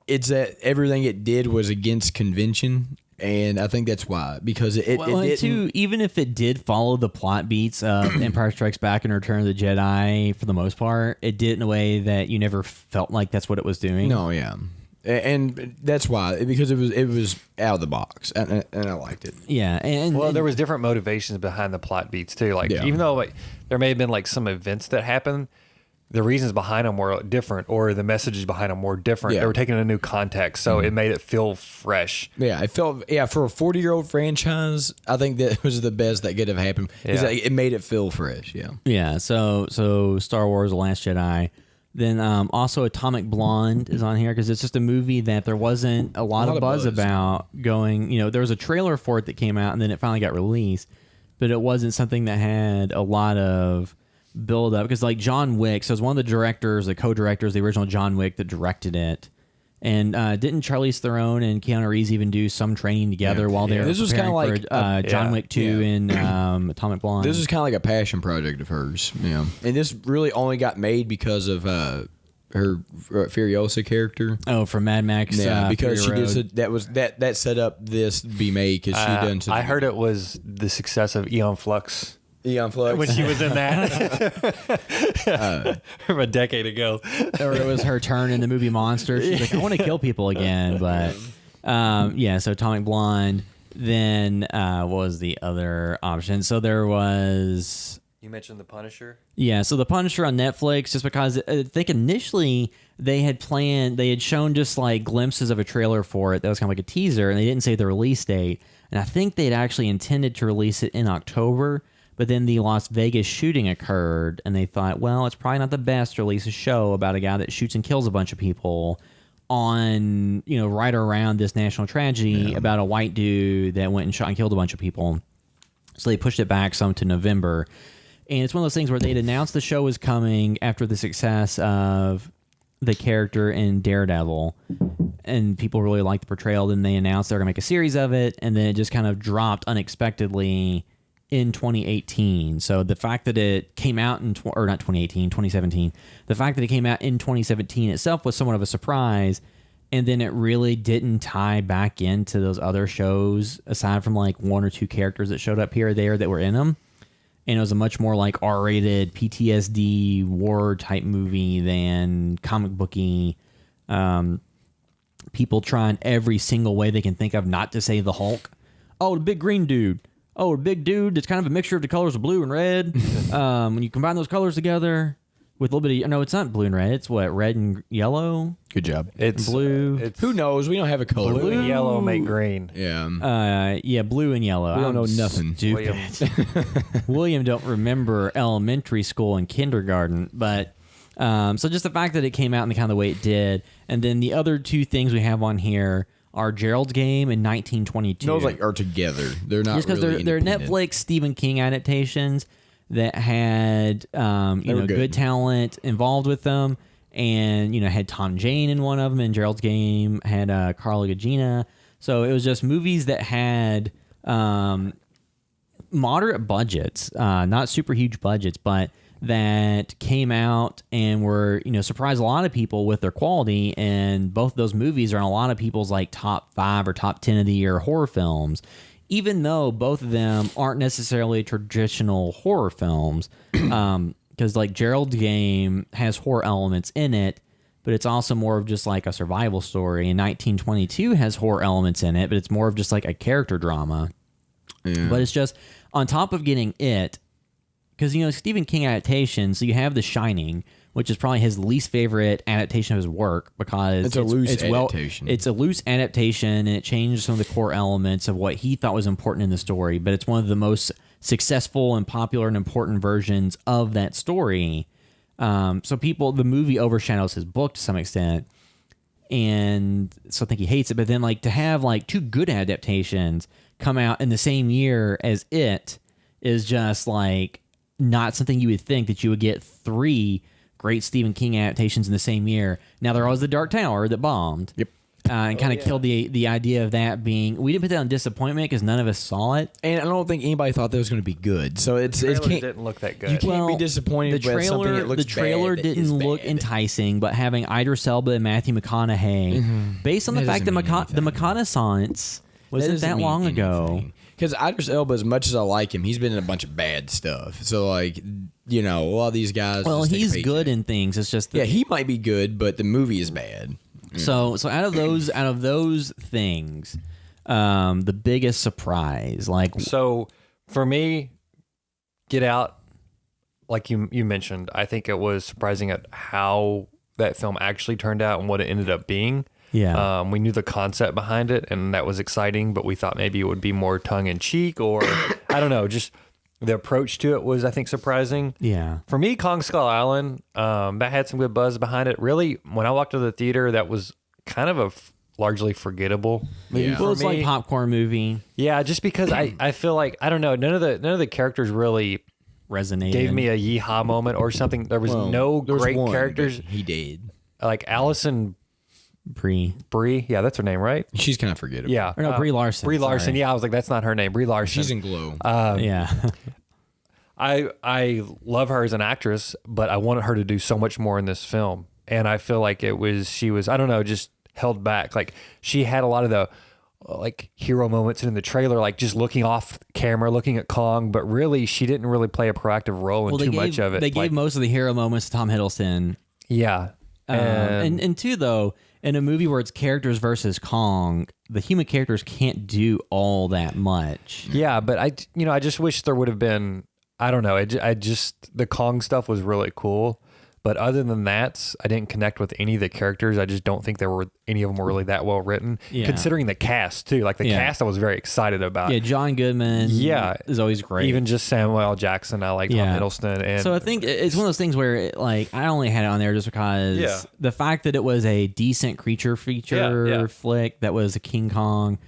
it's that everything it did was against convention, and I think that's why, because it didn't. Too, even if it did follow the plot beats of Empire Strikes Back and Return of the Jedi for the most part, it did in a way that you never felt like that's what it was doing. No, yeah. And that's why, because it was out of the box, and I liked it. Yeah, and there was different motivations behind the plot beats too. Like even though like there may have been like some events that happened, the reasons behind them were different, or the messages behind them were different. Yeah. They were taken in a new context, so it made it feel fresh. Yeah, it felt for a 40-year-old franchise, I think that was the best that could have happened. Yeah. It made it feel fresh. Yeah. yeah. So Star Wars: The Last Jedi. Then also Atomic Blonde is on here because it's just a movie that there wasn't a lot of buzz about going. There was a trailer for it that came out and then it finally got released, but it wasn't something that had a lot of build up because like John Wick. So it was one of the directors, the co-directors, the original John Wick that directed it. And didn't Charlize Theron and Keanu Reeves even do some training together while they were This was kind of like John Wick 2 and Atomic Blonde? This is kind of like a passion project of hers. Yeah, and this really only got made because of her Furiosa character. Oh, from Mad Max. Yeah, because Fury she Road. did that set up this to be made because she done. I heard it was the success of Eon Flux Eon Flux when she was in that from a decade ago. Or it was her turn in the movie Monster. She's like, I want to kill people again. But so Atomic Blonde. Then what was the other option? So there was... You mentioned The Punisher? Yeah, so The Punisher on Netflix, just because I think initially they had shown just like glimpses of a trailer for it that was kind of like a teaser, and they didn't say the release date. And I think they'd actually intended to release it in October, but then the Las Vegas shooting occurred, and they thought, well, it's probably not the best to release a show about a guy that shoots and kills a bunch of people on, right around this national tragedy about a white dude that went and shot and killed a bunch of people. So they pushed it back some to November. And it's one of those things where they'd announced the show was coming after the success of the character in Daredevil, and people really liked the portrayal. Then they announced they were going to make a series of it, and then it just kind of dropped unexpectedly in 2018. So the fact that it came out in, or not 2018, 2017, the fact that it came out in 2017 itself was somewhat of a surprise. And then it really didn't tie back into those other shows aside from like one or two characters that showed up here or there that were in them. And it was a much more like R-rated PTSD war type movie than comic booky. People trying every single way they can think of not to say the Hulk. Oh, the big green dude. Oh, a big dude that's kind of a mixture of the colors of blue and red. When you combine those colors together with a little bit of... No, it's not blue and red. It's what? Red and yellow? Good job. It's blue. Who knows? We don't have a color. Blue and yellow make green. Yeah. Blue and yellow. We don't know nothing. Stupid. William don't remember elementary school and kindergarten, but So just the fact that it came out in the kind of the way it did, and then the other two things we have on here are Gerald's Game in 1922. Those are together. They're not just because really they're independent. Netflix Stephen King adaptations that had good talent involved with them, and had Tom Jane in one of them, and Gerald's Game had Carla Gugino. So it was just movies that had moderate budgets, not super huge budgets, but that came out and were, surprised a lot of people with their quality. And both of those movies are in a lot of people's like top 5 or top 10 of the year horror films, even though both of them aren't necessarily traditional horror films. Because like Gerald's Game has horror elements in it, but it's also more of just like a survival story. And 1922 has horror elements in it, but it's more of just like a character drama. Yeah. But it's just on top of getting it, because, Stephen King adaptation, so you have The Shining, which is probably his least favorite adaptation of his work because it's a loose adaptation. It's a loose adaptation, and it changed some of the core elements of what he thought was important in the story, but it's one of the most successful and popular and important versions of that story. So the movie overshadows his book to some extent, and so I think he hates it. But then, to have two good adaptations come out in the same year as it is just not something you would think that you would get 3 great Stephen King adaptations in the same year. Now there was The Dark Tower that bombed. Yep. And kind of killed the idea of that being. We didn't put that on disappointment because none of us saw it. And I don't think anybody thought that was going to be good. So it didn't look that good. You can't be disappointed with something that looks The trailer bad that didn't is look bad. enticing, but having Idris Elba and Matthew McConaughey, based on the fact that the McConaissance wasn't that long ago. Because Idris Elba, as much as I like him, he's been in a bunch of bad stuff. So, a lot of these guys. Well, just take a he's paycheck. good in things. It's just he might be good, but the movie is bad. So out of those things, the biggest surprise, So for me, Get Out, like you mentioned, I think it was surprising at how that film actually turned out and what it ended up being. Yeah. We knew the concept behind it, and that was exciting, but we thought maybe it would be more tongue-in-cheek, or I don't know, just the approach to it was, I think, surprising. Yeah. For me, Kong Skull Island, that had some good buzz behind it. Really, when I walked to the theater, that was kind of a largely forgettable movie for Well, it's me. like popcorn movie. Yeah, just because I feel like, I don't know, none of the characters really Resonated. gave me a yeehaw moment or something. There was no There's great one, characters. but he did. Like Allison Brie, yeah, that's her name, right? She's kind of forgettable. Yeah. Or no, Brie Larson. Brie Larson, sorry. yeah, I was like, that's not her name. Brie Larson. She's in Glow. Yeah. I love her as an actress, but I wanted her to do so much more in this film. And I feel like she was, I don't know, just held back. Like she had a lot of the hero moments in the trailer, like just looking off camera, looking at Kong, but really she didn't really play a proactive role in too much of it. They gave most of the hero moments to Tom Hiddleston. Yeah. And two, though, in a movie where it's characters versus Kong, the human characters can't do all that much. Yeah, but I just wish there would have been, I don't know, I just, the Kong stuff was really cool. But other than that, I didn't connect with any of the characters. I just don't think any of them were really that well written. Yeah. Considering the cast too, like the cast, I was very excited about. Yeah, John Goodman. Yeah. is always great. Even just Samuel L. Jackson, I like Tom Hiddleston. And so I think it's one of those things where I only had it on there just because the fact that it was a decent creature feature flick that was a King Kong.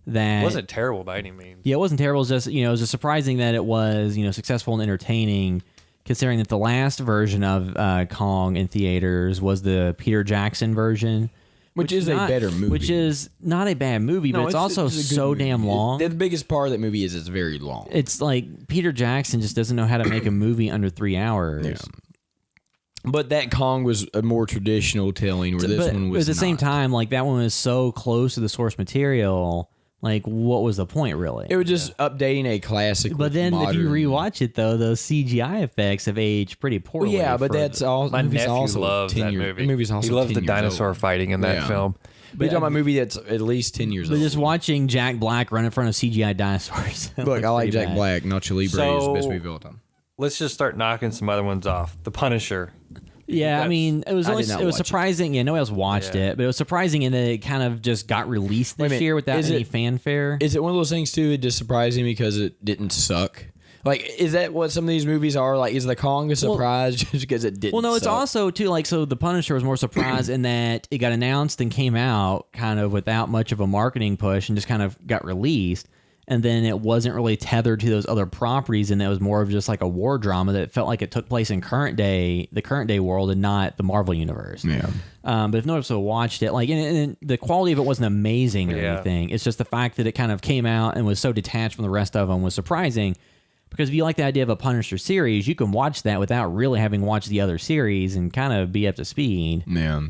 That it wasn't terrible by any means. Yeah, it wasn't terrible. It was just it was just surprising that it was successful and entertaining. Considering that the last version of Kong in theaters was the Peter Jackson version, which is a better movie. Which is not a bad movie, but it's also a good so movie. damn long. The biggest part of that movie is it's very long. It's like Peter Jackson just doesn't know how to make a movie under 3 hours. Yeah. But that Kong was a more traditional telling, where this one was at the same not. time, that one was so close to the source material. What was the point, really? It was just updating a classic. But then, if you modern- rewatch it, though, those CGI effects have aged pretty poorly. Well, yeah, but for that's all. My movie's nephew also loves 10 that years- movie. The movie's also he loves 10 the years dinosaur old. fighting in that Yeah. film. But you're talking about a movie that's at least 10 years But old. just watching Jack Black run in front of CGI dinosaurs. Look, I like Jack Black. Nacho Libre is the So- best movie of all time. Let's just start knocking some other ones off. The Punisher. Yeah, I mean, it was I only, did not it was watch it. surprising. Yeah, nobody else watched Yeah. it, but it was surprising in that it kind of just got released Wait a this minute, year without is any it- fanfare. Is it one of those things too? It just surprised me because it didn't suck. Like, is that what some of these movies are? Like, is the Kong a surprise just because it didn't? Well, no, it's suck? also too like so. The Punisher was more surprised in that it got announced and came out kind of without much of a marketing push and just kind of got released, and then it wasn't really tethered to those other properties, and it was more of just like a war drama that felt like it took place in the current day world, and not the Marvel universe. Yeah. But if no one also watched it, like, and the quality of it wasn't amazing or anything. It's just the fact that it kind of came out and was so detached from the rest of them was surprising. Because if you like the idea of a Punisher series, you can watch that without really having watched the other series and kind of be up to speed. Yeah.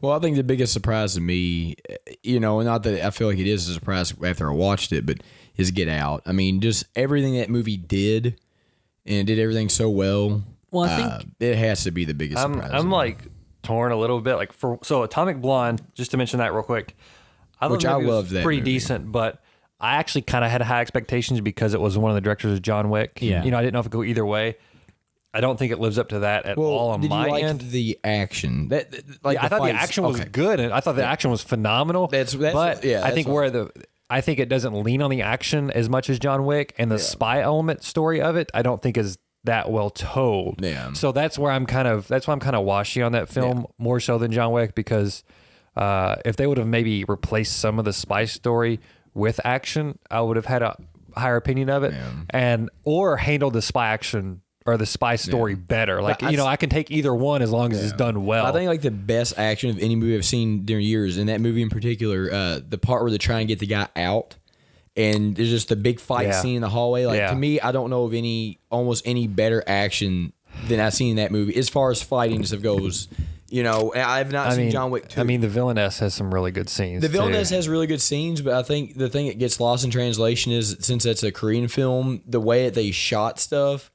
Well, I think the biggest surprise to me, not that I feel like it is a surprise after I watched it, but is Get Out. I mean, just everything that movie did, and it did everything so well. Well, I think it has to be the biggest surprise. I'm like torn a little bit. Like so Atomic Blonde, just to mention that real quick. I love that pretty movie. decent, but I actually kind of had high expectations because it was one of the directors of John Wick. Yeah. I didn't know if it could go either way. I don't think it lives up to that at all on did my you like end. the action? I thought the action was good, and I thought the action was phenomenal. That's I think I think it doesn't lean on the action as much as John Wick, and the spy element story of it, I don't think is that well told. Yeah. So that's why I'm kind of washy on that film more so than John Wick, because if they would have maybe replaced some of the spy story with action, I would have had a higher opinion of it, or handled the spy action or the spy story better. Like, I can take either one as long as it's done well. I think like the best action of any movie I've seen during years, in that movie in particular, the part where they're trying to get the guy out, and there's just the big fight scene in the hallway. Like to me, I don't know of almost any better action than I've seen in that movie as far as fighting stuff goes. I've not seen John Wick 2. I mean, the villainess has some really good scenes. The villainess has really good scenes, but I think the thing that gets lost in translation is, since it's a Korean film, the way that they shot stuff,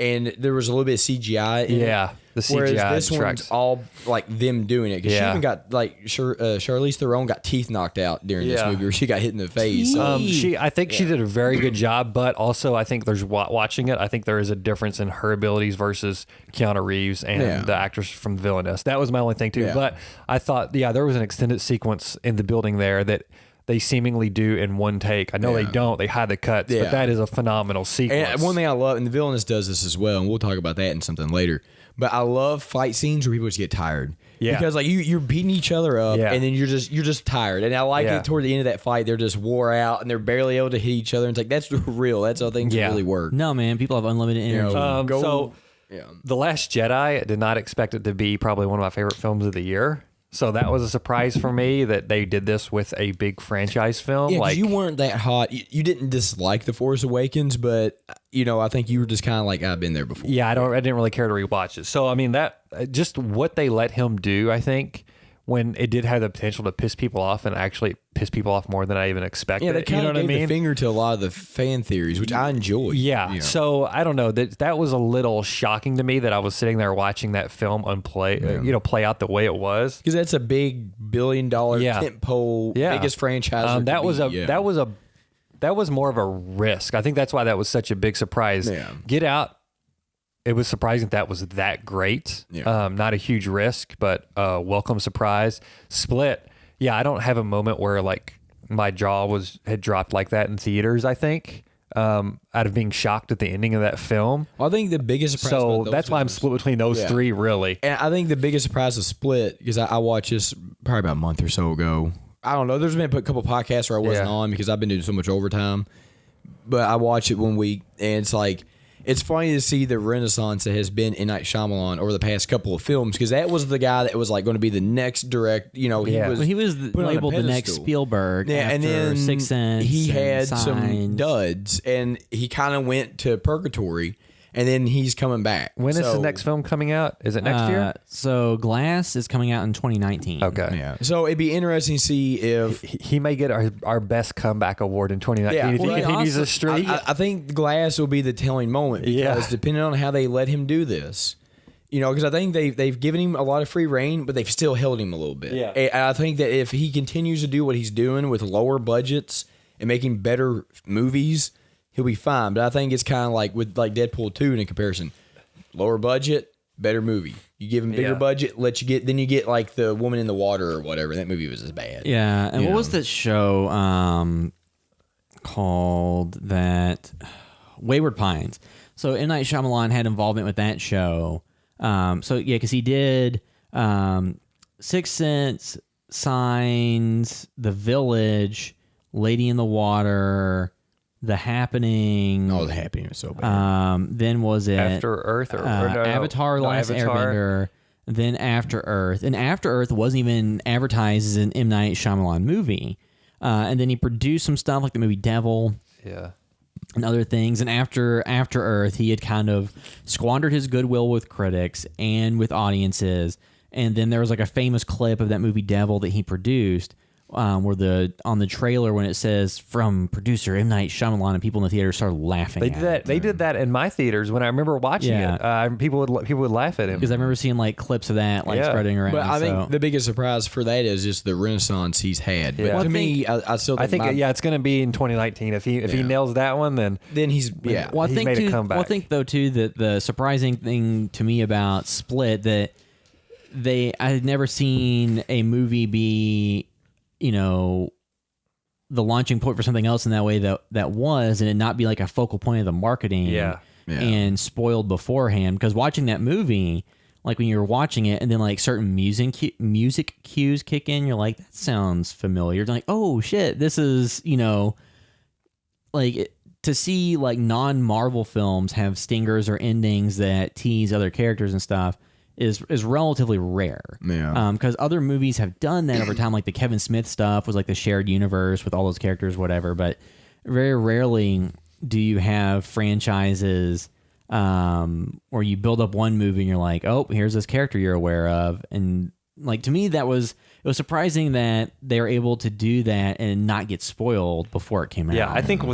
and there was a little bit of CGI in it. The CGI Whereas this distracts. one's all like them doing it. Because she even got Charlize Theron got teeth knocked out during this movie, where she got hit in the face. So. I think she did a very good job, but also I think there's watching it. I think there is a difference in her abilities versus Keanu Reeves and the actress from Villainous. That was my only thing too. Yeah. But I thought, there was an extended sequence in the building there that they seemingly do in one take. I know they don't. They hide the cuts, but that is a phenomenal sequence. And one thing I love, and the Villainous does this as well, and we'll talk about that in something later. But I love fight scenes where people just get tired. Yeah. Because like you're beating each other up, and then you're just tired. And I like it toward the end of that fight, they're just wore out and they're barely able to hit each other. And it's like, that's real. That's how things really work. no, man, people have unlimited energy. The Last Jedi, I did not expect it to be probably one of my favorite films of the year. So that was a surprise for me that they did this with a big franchise film. Yeah, 'cause you weren't that hot. You didn't dislike The Force Awakens, but I think you were just kind of like, I've been there before. Yeah, I didn't really care to rewatch it. So I mean, that just what they let him do, I think, when it did have the potential to piss people off, and actually piss people off more than I even expected. Yeah, they kind of gave the finger to a lot of the fan theories, which I enjoy. Yeah, so I don't know, that was a little shocking to me that I was sitting there watching that film play out the way it was, because that's a big $1 billion tentpole, biggest franchise. That was more of a risk. I think that's why that was such a big surprise. Yeah. Get Out. It was surprising that was that great. Not a huge risk, but welcome surprise. Split. Yeah, I don't have a moment where like my jaw had dropped like that in theaters, I think, out of being shocked at the ending of that film. Well, I think the biggest surprise. So that's why I'm split between those three, really. And I think the biggest surprise of Split, because I watched this probably about a month or so ago. I don't know. There's been a couple podcasts where I wasn't on because I've been doing so much overtime. But I watched it one week, and it's like, it's funny to see the renaissance that has been M. Night Shyamalan over the past couple of films, because that was the guy that was like going to be the next direct. He was labeled the next Spielberg. Yeah, after and then Sixth Sense. he had Signs. some duds, and he kind of went to purgatory, and then he's coming back. When is his next film coming out? Is it next year? So Glass is coming out in 2019. Okay. Yeah. So it'd be interesting to see if he may get our best comeback award in 2019 if he continues this streak. I think Glass will be the telling moment, because depending on how they let him do this, because I think they've given him a lot of free reign, but they've still held him a little bit. Yeah. And I think that if he continues to do what he's doing with lower budgets and making better movies, he'll be fine. But I think it's kind of like with Deadpool 2 in comparison. Lower budget, better movie. You give him bigger budget, then you get like The Woman in the Water or whatever. That movie was as bad. Yeah, and what was that show called that? Wayward Pines. So M. Night Shyamalan had involvement with that show. Because he did Sixth Sense, Signs, The Village, Lady in the Water, The Happening. Oh, The Happening was so bad. Then was it After Earth or no, Avatar: Last Avatar. Airbender? Then After Earth, and After Earth wasn't even advertised as an M. Night Shyamalan movie. And then he produced some stuff like the movie Devil. Yeah. And other things. And after Earth, he had kind of squandered his goodwill with critics and with audiences. And then there was like a famous clip of that movie Devil that he produced, where on the trailer when it says from producer M. Night Shyamalan, and people in the theater started laughing. They did that in my theaters when I remember watching it. People would laugh at him Because I remember seeing like clips of that spreading around. But I think the biggest surprise for that is just the renaissance he's had. But Yeah. to me, I still think, it's going to be in 2019. If he nails that one, then he's Well, I He's think made a too, comeback. Well, I think though too that the surprising thing to me about Split that I had never seen a movie be, the launching point for something else in that way that was, and it not be like a focal point of the marketing and spoiled beforehand. Because watching that movie, like when you're watching it and then like certain music cues kick in, you're like, that sounds familiar. You're like, oh shit, this is, to see like non-Marvel films have stingers or endings that tease other characters and stuff is relatively rare. Yeah. Because other movies have done that over time, like the Kevin Smith stuff was like the shared universe with all those characters, whatever. But very rarely do you have franchises where you build up one movie and you're like, oh, here's this character you're aware of. And like, to me, it was surprising that they were able to do that and not get spoiled before it came out. yeah, I think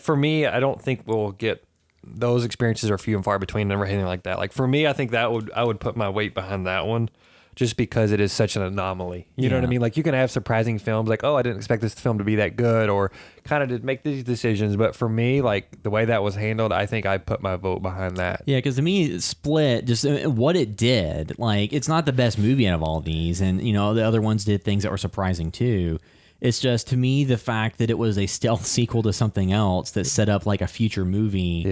for me, I don't think we'll get. Those experiences are few and far between and everything like that. Like for me, I think I would put my weight behind that one, just because it is such an anomaly. You know what I mean? Like you can have surprising films, like, oh, I didn't expect this film to be that good, or kind of did make these decisions. But for me, like the way that was handled, I think I put my vote behind that. Yeah, because to me, Split, just what it did, like it's not the best movie out of all these, and the other ones did things that were surprising too. It's just, to me, the fact that it was a stealth sequel to something else that set up like a future movie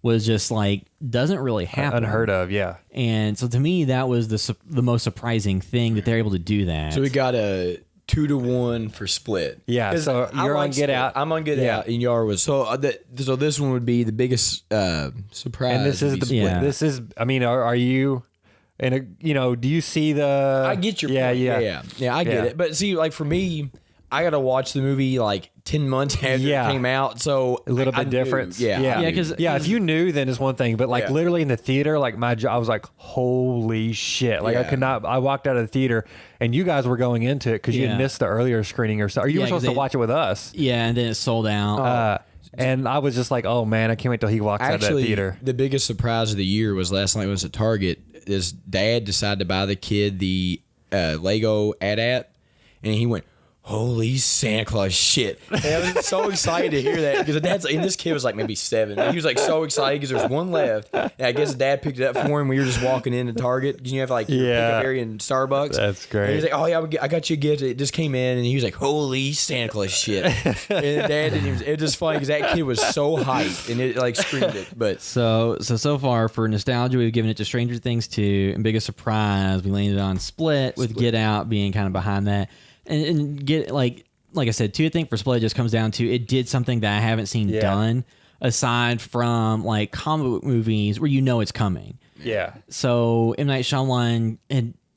was just like, doesn't really happen. Unheard of, yeah. And so to me, that was the most surprising thing that they're able to do that. So we got a 2-1 for Split. Yeah, 'Cause so I you're like on Get Split. Out. I'm on Get Out, and Yar was so this one would be the biggest surprise. And this is would be the Split. this is. I mean, are you? And do you see the? I get your point. I get it. But see, like for me, I got to watch the movie like 10 months after it came out, so a little I bit knew. difference. Yeah, because if you knew, then it's one thing. But like literally in the theater, like I was like, holy shit! Like I could not. I walked out of the theater, and you guys were going into it because you had missed the earlier screening or so. Or you were supposed to watch it with us. Yeah, and then it sold out. And I was just like, oh man, I can't wait till he walks out of that theater. The biggest surprise of the year was last night when I was at Target. His dad decided to buy the kid the Lego AT-AT, and he went, holy Santa Claus shit. And I was so excited to hear that because the dad's, and this kid was like maybe 7. And he was like so excited because there's one left. And I guess his dad picked it up for him when you were just walking into Target because you have like your pickup area in Starbucks. That's great. And he was like, oh yeah, I got you a gift. It just came in, and he was like, holy Santa Claus shit. And the dad didn't even, it was just funny because that kid was so hyped and it like screamed it. But So far for nostalgia, we've given it to Stranger Things 2, and biggest surprise, we landed on Split with Get Out being kind of behind that. And get like I said, too, I think for Split, it just comes down to it did something that I haven't seen done aside from like comic book movies where it's coming. Yeah. So M. Night Shyamalan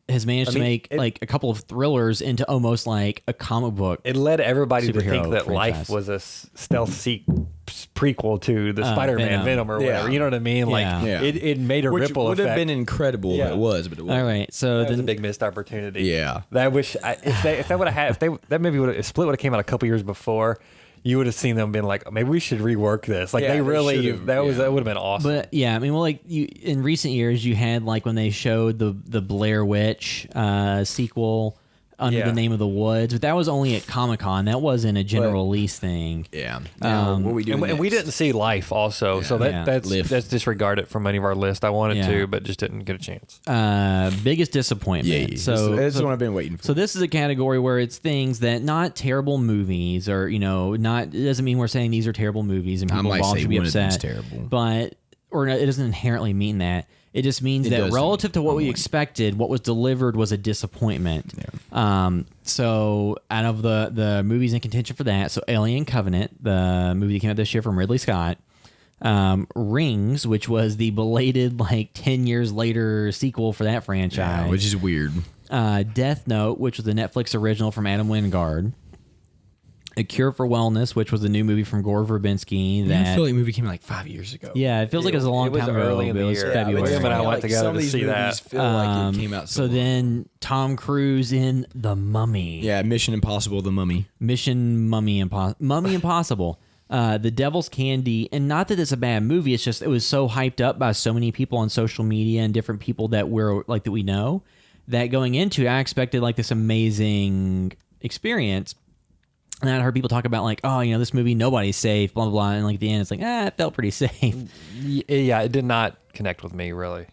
has managed to make like a couple of thrillers into almost like a comic book. It led everybody to Superhero think that franchise. Life was a stealth prequel to the Spider-Man Venom or whatever. You know what I mean? Like it made a ripple would effect. have been incredible if it was, but it wasn't. All right, so That was a then big missed opportunity. Yeah. That I wish if that would have that movie if Split would have came out a couple years before, you would have seen them being like, maybe we should rework this. Like they really should've, that would have been awesome. But yeah, I mean, well, like in recent years, you had like when they showed the Blair Witch sequel, under the name of the Woods, but that was only at Comic-Con. That wasn't a general release thing. Yeah. What we doing And we next? didn't see Life also, so that's disregarded from any of our list. I wanted to, but just didn't get a chance. Biggest disappointment. Yeah. So This is the one I've been waiting for. So this is a category where it's things that not terrible movies, or not. It doesn't mean we're saying these are terrible movies and people might all say should be one of them's upset. terrible. But it doesn't inherently mean that. It just means that doesn't. relative to what we expected, what was delivered was a disappointment. So out of the movies in contention for that, so Alien Covenant, the movie that came out this year from Ridley Scott, Rings, which was the belated 10 years later sequel for that franchise, which is weird. Death Note, which was the Netflix original from Adam Wingard. A Cure for Wellness, which was the new movie from Gore Verbinski. I feel like the movie came out 5 years ago. Yeah, it feels like it was a long It was time ago. early in but the it was year. February. William and I went together some to of these see movies that. feel like it came out So long. then Tom Cruise in The Mummy. Yeah, Mission Impossible, The Mummy. Mummy Impossible. The Devil's Candy, and not that it's a bad movie. It's just it was so hyped up by so many people on social media and different people that we know, that going into it, I expected this amazing experience. And I heard people talk about this movie, nobody's safe, blah blah blah, and at the end it's it felt pretty safe. Yeah, it did not connect with me really.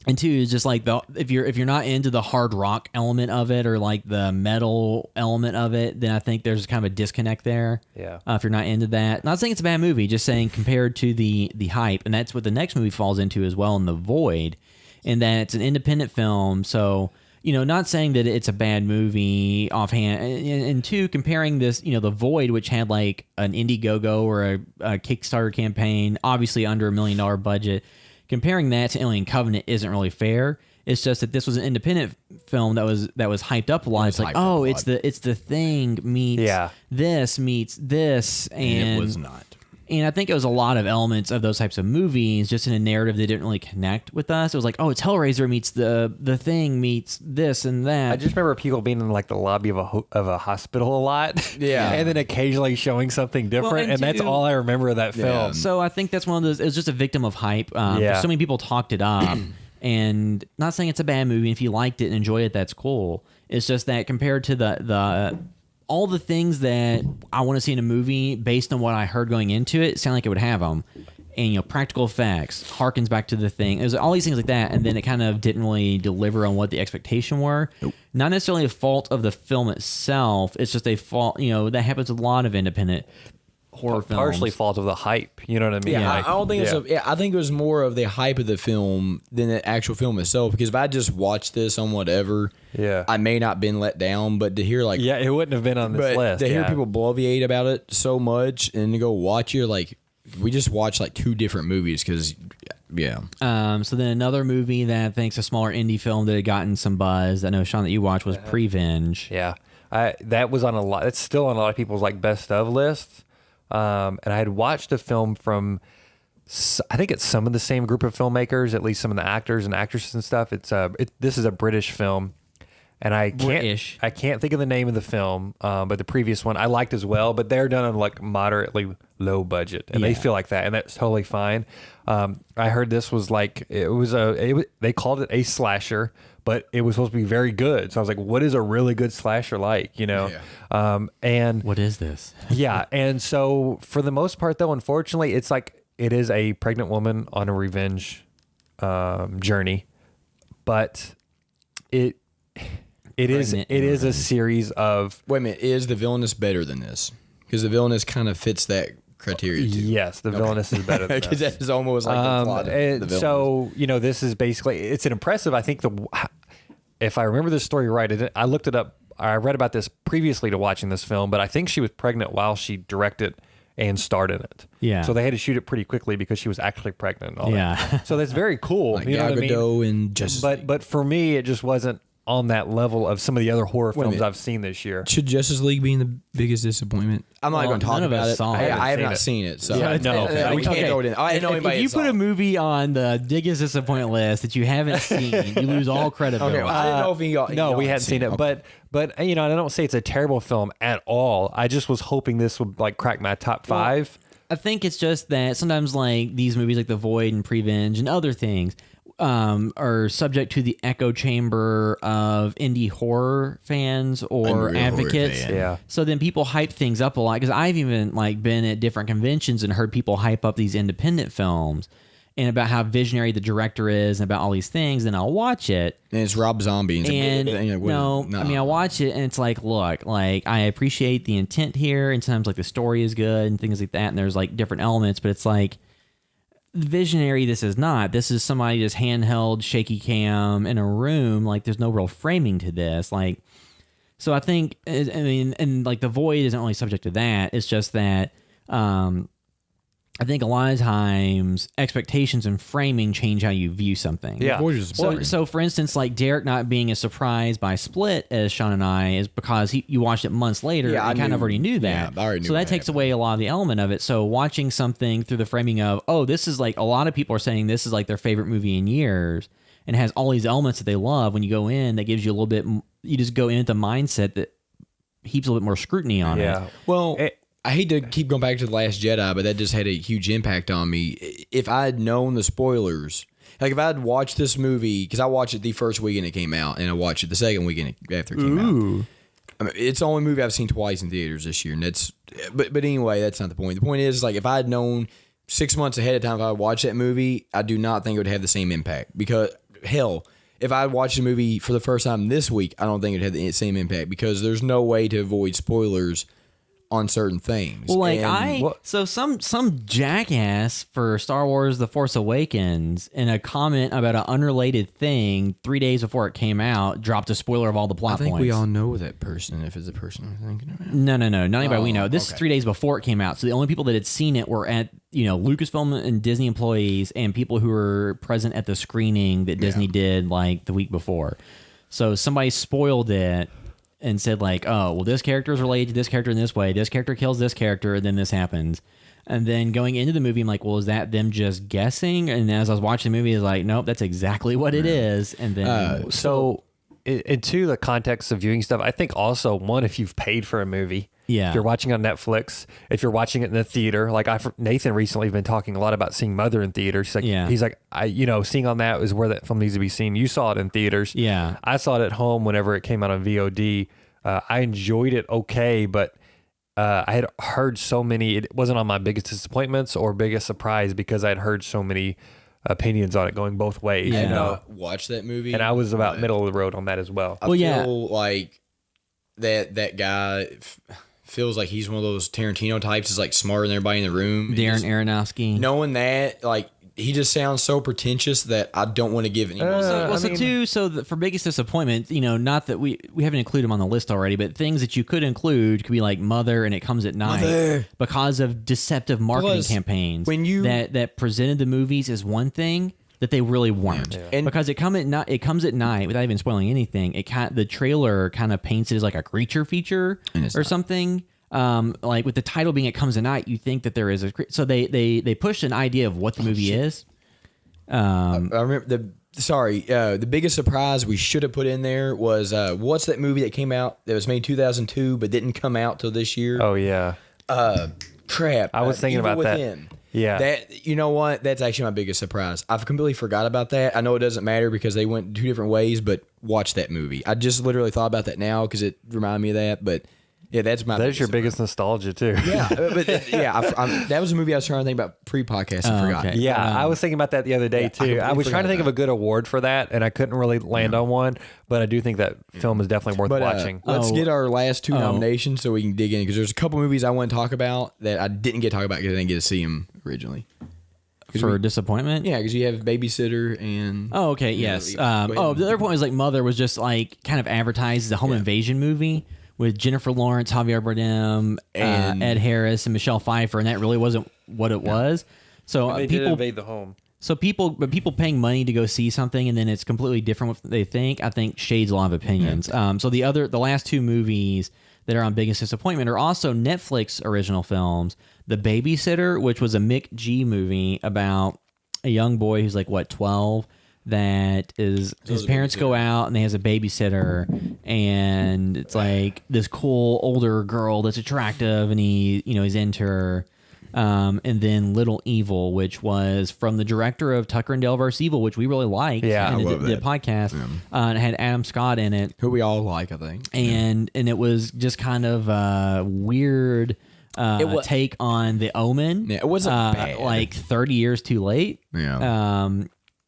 And two is just if you're not into the hard rock element of it or the metal element of it, then I think there's kind of a disconnect there. Yeah. If you're not into that, not saying it's a bad movie, just saying compared to the hype, and that's what the next movie falls into as well, in The Void, in that it's an independent film. So not saying that it's a bad movie offhand, and two, comparing this, The Void, which had an Indiegogo or a Kickstarter campaign, obviously under $1 million budget. Comparing that to Alien Covenant isn't really fair. It's just that this was an independent film that was hyped up a lot. It's it's the Thing meets this, and it was not. And I think it was a lot of elements of those types of movies, just in a narrative that didn't really connect with us. It was it's Hellraiser meets the Thing meets this and that. I just remember people being in the lobby of a hospital a lot. Yeah. And then occasionally showing something different. and That's two- all I remember of that film. So I think that's one of those. It was just a victim of hype. So many people talked it up, and not saying it's a bad movie. If you liked it and enjoyed it, that's cool. It's just that compared to the all the things that I want to see in a movie, based on what I heard going into it, sound like it would have them. And practical effects harkens back to The Thing. There's all these things like that, and then it kind of didn't really deliver on what the expectation were. Nope. Not necessarily a fault of the film itself. It's just a fault. That happens with a lot of independent horror films. Partially fault of the hype. You know what I mean? Yeah, I don't think I think it was more of the hype of the film than the actual film itself. Because if I just watched this on whatever, I may not been let down. But to hear it wouldn't have been on this list. To hear people bloviate about it so much and to go watch it, we just watched 2 different movies because, So then another movie that I think's a smaller indie film that had gotten some buzz, I know, Sean, that you watched, was Prevenge. Yeah. That was on a lot. It's still on a lot of people's best of lists. And I had watched a film from, I think it's some of the same group of filmmakers, at least some of the actors and actresses and stuff. This is a British film, and I can't think of the name of the film, but the previous one I liked as well. But they're done on moderately low budget, and they feel like that, and that's totally fine. I heard this was they called it a slasher, but it was supposed to be very good. So I was like, what is a really good slasher like? And What is this? yeah. And so for the most part, though, unfortunately, it's it is a pregnant woman on a revenge journey, but it is a series of. Wait a minute, is the villainous better than this? Because the villainous kind of fits that criteria too. Yes, the villainous is better than Because this. that is almost like the plot of the villainous. So this is basically, it's an impressive. I think if I remember this story right, I looked it up. I read about this previously to watching this film, but I think she was pregnant while she directed and starred in it. Yeah. So they had to shoot it pretty quickly because she was actually pregnant and all Yeah. that. So that's very cool. Like you know Gal what I mean? Gadot and Justice League. But for me, it just wasn't on that level of some of the other horror films minute. I've seen this year. Should Justice League be the biggest disappointment? I'm not Well, going to talk none of about us it. saw it. I have Seen not it. seen it. So Yeah, no. we can't throw it in. I didn't know anybody If you saw put it. a movie on the biggest disappointment list that you haven't seen, you lose all credibility. Okay, well, I didn't know if y'all. No, we hadn't seen it, Okay. but I don't say it's a terrible film at all. I just was hoping this would crack my top 5. I think it's just that sometimes these movies like The Void and Prevenge and other things, are subject to the echo chamber of indie horror fans or Unreal horror advocates. fan. Yeah. So then people hype things up a lot, because I've even like been at different conventions and heard people hype up these independent films and about how visionary the director is and about all these things. Then I'll watch it. And it's Rob Zombie. And you're like, I mean, I watch it and it's like, look, like I appreciate the intent here, and sometimes like the story is good and things like that, and there's like different elements, but it's like visionary. This is not. This is somebody just handheld, shaky cam in a room. Like there's no real framing to this. Like, so I think, I mean, and like The Void isn't only subject to that. It's just that. I think a lot of times expectations and framing change how you view something. Yeah. So for instance, like Derek not being as surprised by Split as Sean and I is because you watched it months later. Yeah, and I kind of knew- already knew that. yeah, I already knew so that that takes happened. away a lot of the element of it. So watching something through the framing of, oh, this is like, a lot of people are saying this is like their favorite movie in years and has all these elements that they love. When you go in, that gives you a little bit, you just go in with the mindset that heaps a little bit more scrutiny on Yeah. it. Well, I hate to keep going back to The Last Jedi, but that just had a huge impact on me. If I had known the spoilers, like if I had watched this movie, because I watched it the first weekend it came out, and I watched it the second weekend after it came out. I mean, it's the only movie I've seen twice in theaters this year, and that's. But anyway, that's not the point. The point is, like, if I had known 6 months ahead of time if I watched that movie, I do not think it would have the same impact. Because hell, if I watched the movie for the first time this week, I don't think it'd have the same impact because there's no way to avoid spoilers on certain things. Well, like And- so some jackass for Star Wars: The Force Awakens in a comment about an unrelated thing 3 days before it came out dropped a spoiler of all the plot I think points. we all know that person. If it's the person I'm thinking about. No, not anybody we know. This is okay. 3 days before it came out, so the only people that had seen it were at Lucasfilm and Disney employees and people who were present at the screening that Disney did like the week before. So somebody spoiled it and said like, oh, well, this character is related to this character in this way. This character kills this character, and then this happens. And then going into the movie, I'm like, well, is that them just guessing? And as I was watching the movie, it's like, nope, that's exactly what it is. And then So, into the context of viewing stuff, I think also, one, if you've paid for a movie, Yeah. if you're watching on Netflix, if you're watching it in the theater, like Nathan recently has been talking a lot about seeing Mother in theaters. He's like, seeing on that is where that film needs to be seen. You saw it in theaters. Yeah. I saw it at home whenever it came out on VOD. I enjoyed it okay, but I had heard so many, it wasn't on my biggest disappointments or biggest surprise because I had heard so many opinions on it going both ways. I Yeah. have not watched that movie, And I was about middle of the road on that as well. I feel like that guy feels like he's one of those Tarantino types. Is like smarter than everybody in the room. And Darren just Aronofsky. knowing that, like he just sounds so pretentious that I don't want to give anyone. For biggest disappointment, not that we haven't included them on the list already, but things that you could include could be like Mother and It Comes at Night Mother. because of deceptive marketing Plus, campaigns when you- that presented the movies as one thing that they really weren't. And- Because it comes at night without even spoiling anything. The trailer kind of paints it as like a creature feature And it's or not. something. Like with the title being "It Comes at Night," you think that there is so they pushed an idea of what the movie is. I remember the biggest surprise we should have put in there was what's that movie that came out that was made in 2002 but didn't come out till this year? Oh, yeah. Crap! I was thinking Evil about that. Within. Yeah. That, you know what? That's actually my biggest surprise. I've completely forgot about that. I know it doesn't matter because they went two different ways, but watch that movie. I just literally thought about that now because it reminded me of that. But yeah, that's my. That's your biggest nostalgia, too. Yeah, but that was a movie I was trying to think about pre-podcast and forgot. okay. Yeah, I was thinking about that the other day, I too. completely I was trying to forgot think of about a good award for that, and I couldn't really land on one, but I do think that film is definitely worth But watching. let's Oh. get our last two Oh. nominations so we can dig in because there's a couple movies I want to talk about that I didn't get to talk about because I didn't get to see them originally. For disappointment? Yeah, because you have Babysitter and Oh, okay, yes. go ahead. The other point was like Mother was just like kind of advertised as a home invasion movie with Jennifer Lawrence, Javier Bardem, And- Ed Harris, and Michelle Pfeiffer, and that really wasn't what it was. So people, the home. but people paying money to go see something and then it's completely different what they think. I think shades a lot of opinions. So the last two movies that are on biggest disappointment are also Netflix original films. The Babysitter, which was a Mick G movie about a young boy who's like 12, that is his parents go out and he has a babysitter, and it's like this cool older girl that's attractive and he's into her. and then Little Evil, which was from the director of Tucker and Dale vs. Evil, which we really liked. Yeah, and I love the that. podcast. And it had Adam Scott in it, Who we all like, I think. and it was just kind of a weird take on The Omen. Yeah, it wasn't bad. Like 30 years too late. Yeah.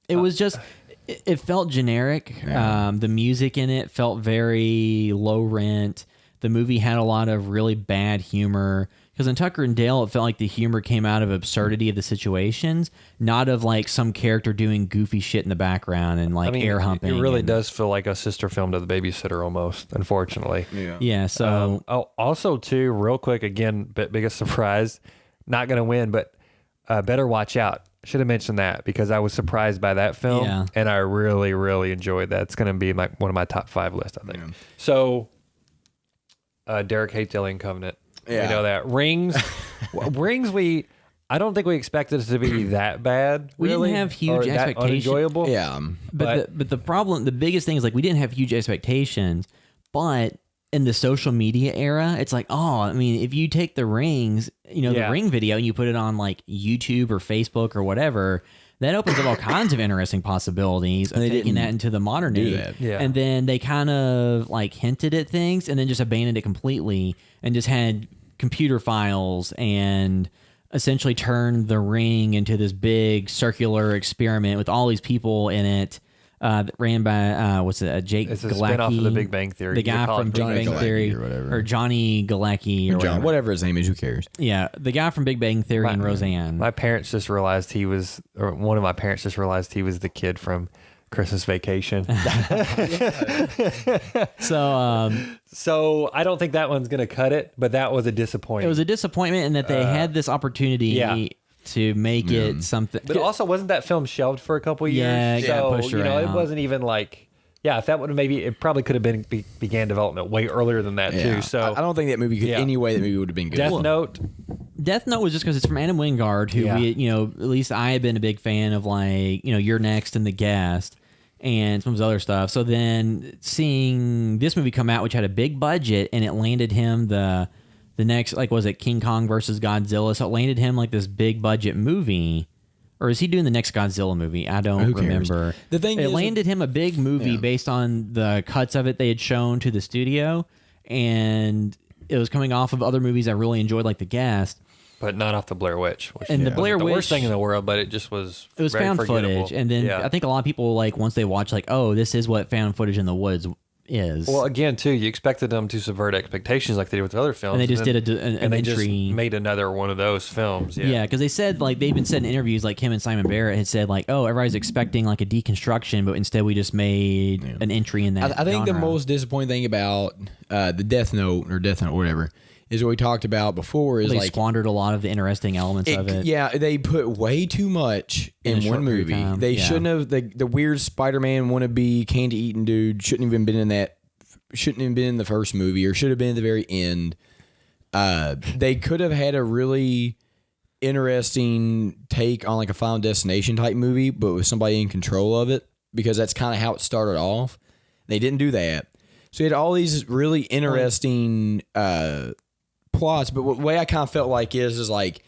It was just, it felt generic. The music in it felt very low rent. The movie had a lot of really bad humor. Because in Tucker and Dale, it felt like the humor came out of absurdity of the situations, not of like some character doing goofy shit in the background and like air humping. It really and- does feel like a sister film to The Babysitter almost, unfortunately. Yeah, so Also, too, real quick, again, biggest surprise, not going to win, but Better Watch Out. Should have mentioned that because I was surprised by that film, Yeah. and I really, really enjoyed that. It's going to be one of my top 5 lists, I think. So, Derek hates Alien Covenant. Yeah. We know that. Rings, I don't think we expected it to be that bad. We didn't really, have huge or that expectations. unenjoyable. Yeah. but the problem, the biggest thing is like we didn't have huge expectations, but in the social media era, it's like, oh, I mean, if you take the Rings, the Ring video and you put it on like YouTube or Facebook or whatever, that opens up all kinds of interesting possibilities of taking that into the modern age. that. Yeah. And then they kind of like hinted at things and then just abandoned it completely and just had computer files and essentially turned the Ring into this big circular experiment with all these people in it. That ran by Jake It's a Galecki, spin-off of The Big Bang Theory. the You guy call it from Big Johnny Bang Galecki Theory or whatever. or Johnny Galecki or John, whatever. whatever his name is, who cares? Yeah, the guy from Big Bang Theory and Roseanne. My parents just realized one of my parents just realized he was the kid from Christmas Vacation. So I don't think that one's going to cut it, but that was a disappointment. It was a disappointment in that they had this opportunity yeah. to make it something. But also, wasn't that film shelved for a couple years? Yeah, it got pushed it around. wasn't even like, if that would have it probably could have began development way earlier than that Yeah. too. So I don't think that movie could, any way that movie would have been good. Death Note, Death Note was just because it's from Adam Wingard, who we, at least I had been a big fan of, like, You're Next and The Guest and some of his other stuff. So then seeing this movie come out, which had a big budget, and it landed him the next, like, was it King Kong versus Godzilla? So it landed him like this big budget movie. Or is he doing the next Godzilla movie? I don't Who cares? remember. The thing it is, landed him a big movie based on the cuts of it they had shown to the studio, and it was coming off of other movies I really enjoyed, like The Guest. but not off the Blair Witch. Which And the wasn't Blair the Witch- worst thing in the world, but it just was. It was very found forgettable. footage, and then I think a lot of people, like, once they watch, like, oh, this is what found footage in the woods is. Well, again, too, you expected them to subvert expectations like they did with other films, And they just then- did an and they entry. just made another one of those films. Yeah, because they said, like, they've been said in interviews, like Kim and Simon Barrett had said, like, oh, everybody's expecting like a deconstruction, but instead we just made an entry in that. I think the genre. most disappointing thing about the Death Note or whatever is what we talked about before is they like squandered a lot of the interesting elements of it. Yeah, they put way too much In a in short one period of movie. time, They yeah. shouldn't have. The weird Spider-Man wannabe candy eating dude shouldn't even been in that. Shouldn't have been in the first movie, or should have been at the very end. They could have had a really interesting take on like a Final Destination type movie, but with somebody in control of it, because that's kind of how it started off. They didn't do that, so you had all these really interesting plots. But what way I kind of felt like is like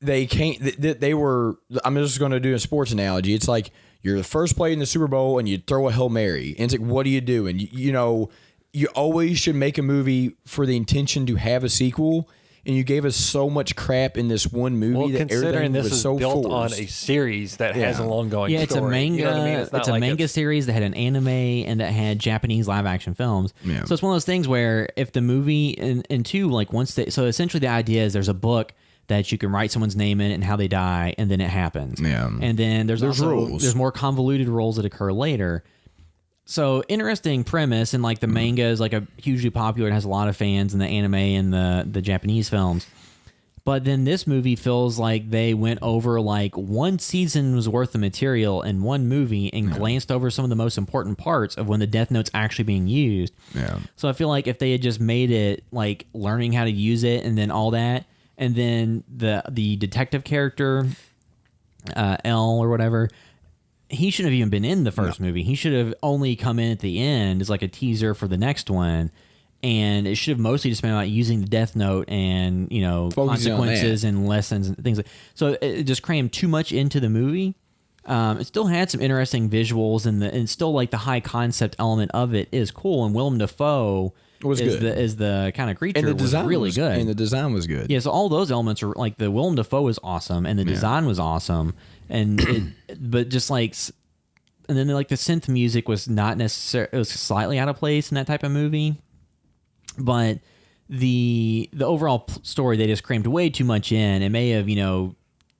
they can't. They were. I'm just going to do a sports analogy. It's like you're the first play in the Super Bowl and you throw a Hail Mary, and it's like, what do you do? And you always should make a movie for the intention to have a sequel. And you gave us so much crap in this one movie Well, that considering everything this was is so built forced. on a series that has a long going Yeah, it's story. a manga. You know what I mean? It's not a like manga series that had an anime and that had Japanese live action films. Yeah. So it's one of those things where if the movie and two, like once they, so essentially the idea is there's a book that you can write someone's name in it and how they die, and then it happens. Yeah. And then there's also, rules. There's more convoluted rules that occur later. So interesting premise, and like the manga is like a hugely popular and has a lot of fans, and the anime and the Japanese films. But then this movie feels like they went over like one season's worth of material in one movie and glanced over some of the most important parts of when the Death Note's actually being used. Yeah. So I feel like if they had just made it like learning how to use it and then all that, and then the detective character, L or whatever, he shouldn't have even been in the first movie. He should have only come in at the end as like a teaser for the next one. and it should have mostly just been about using the Death Note and Focusing on consequences and lessons and things. So it just crammed too much into the movie. It still had some interesting visuals, and still like the high concept element of it is cool. And Willem Dafoe Was good. is the kind of creature And the was design really was good. And the design was good. Yeah, so all those elements are like the Willem Dafoe was awesome, and the design was awesome, and but just like, and then like the synth music was not necessarily, it was slightly out of place in that type of movie, but the overall story they just crammed way too much in. It may have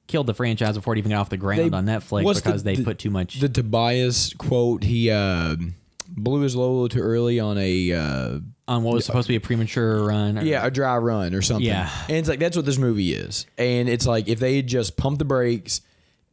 killed the franchise before it even got off the ground on Netflix because they put too much. The Tobias quote, he blew his Lolo too early on on what was supposed to be a premature run. a dry run or something. Yeah. And it's like, that's what this movie is. And it's like, if they had just pumped the brakes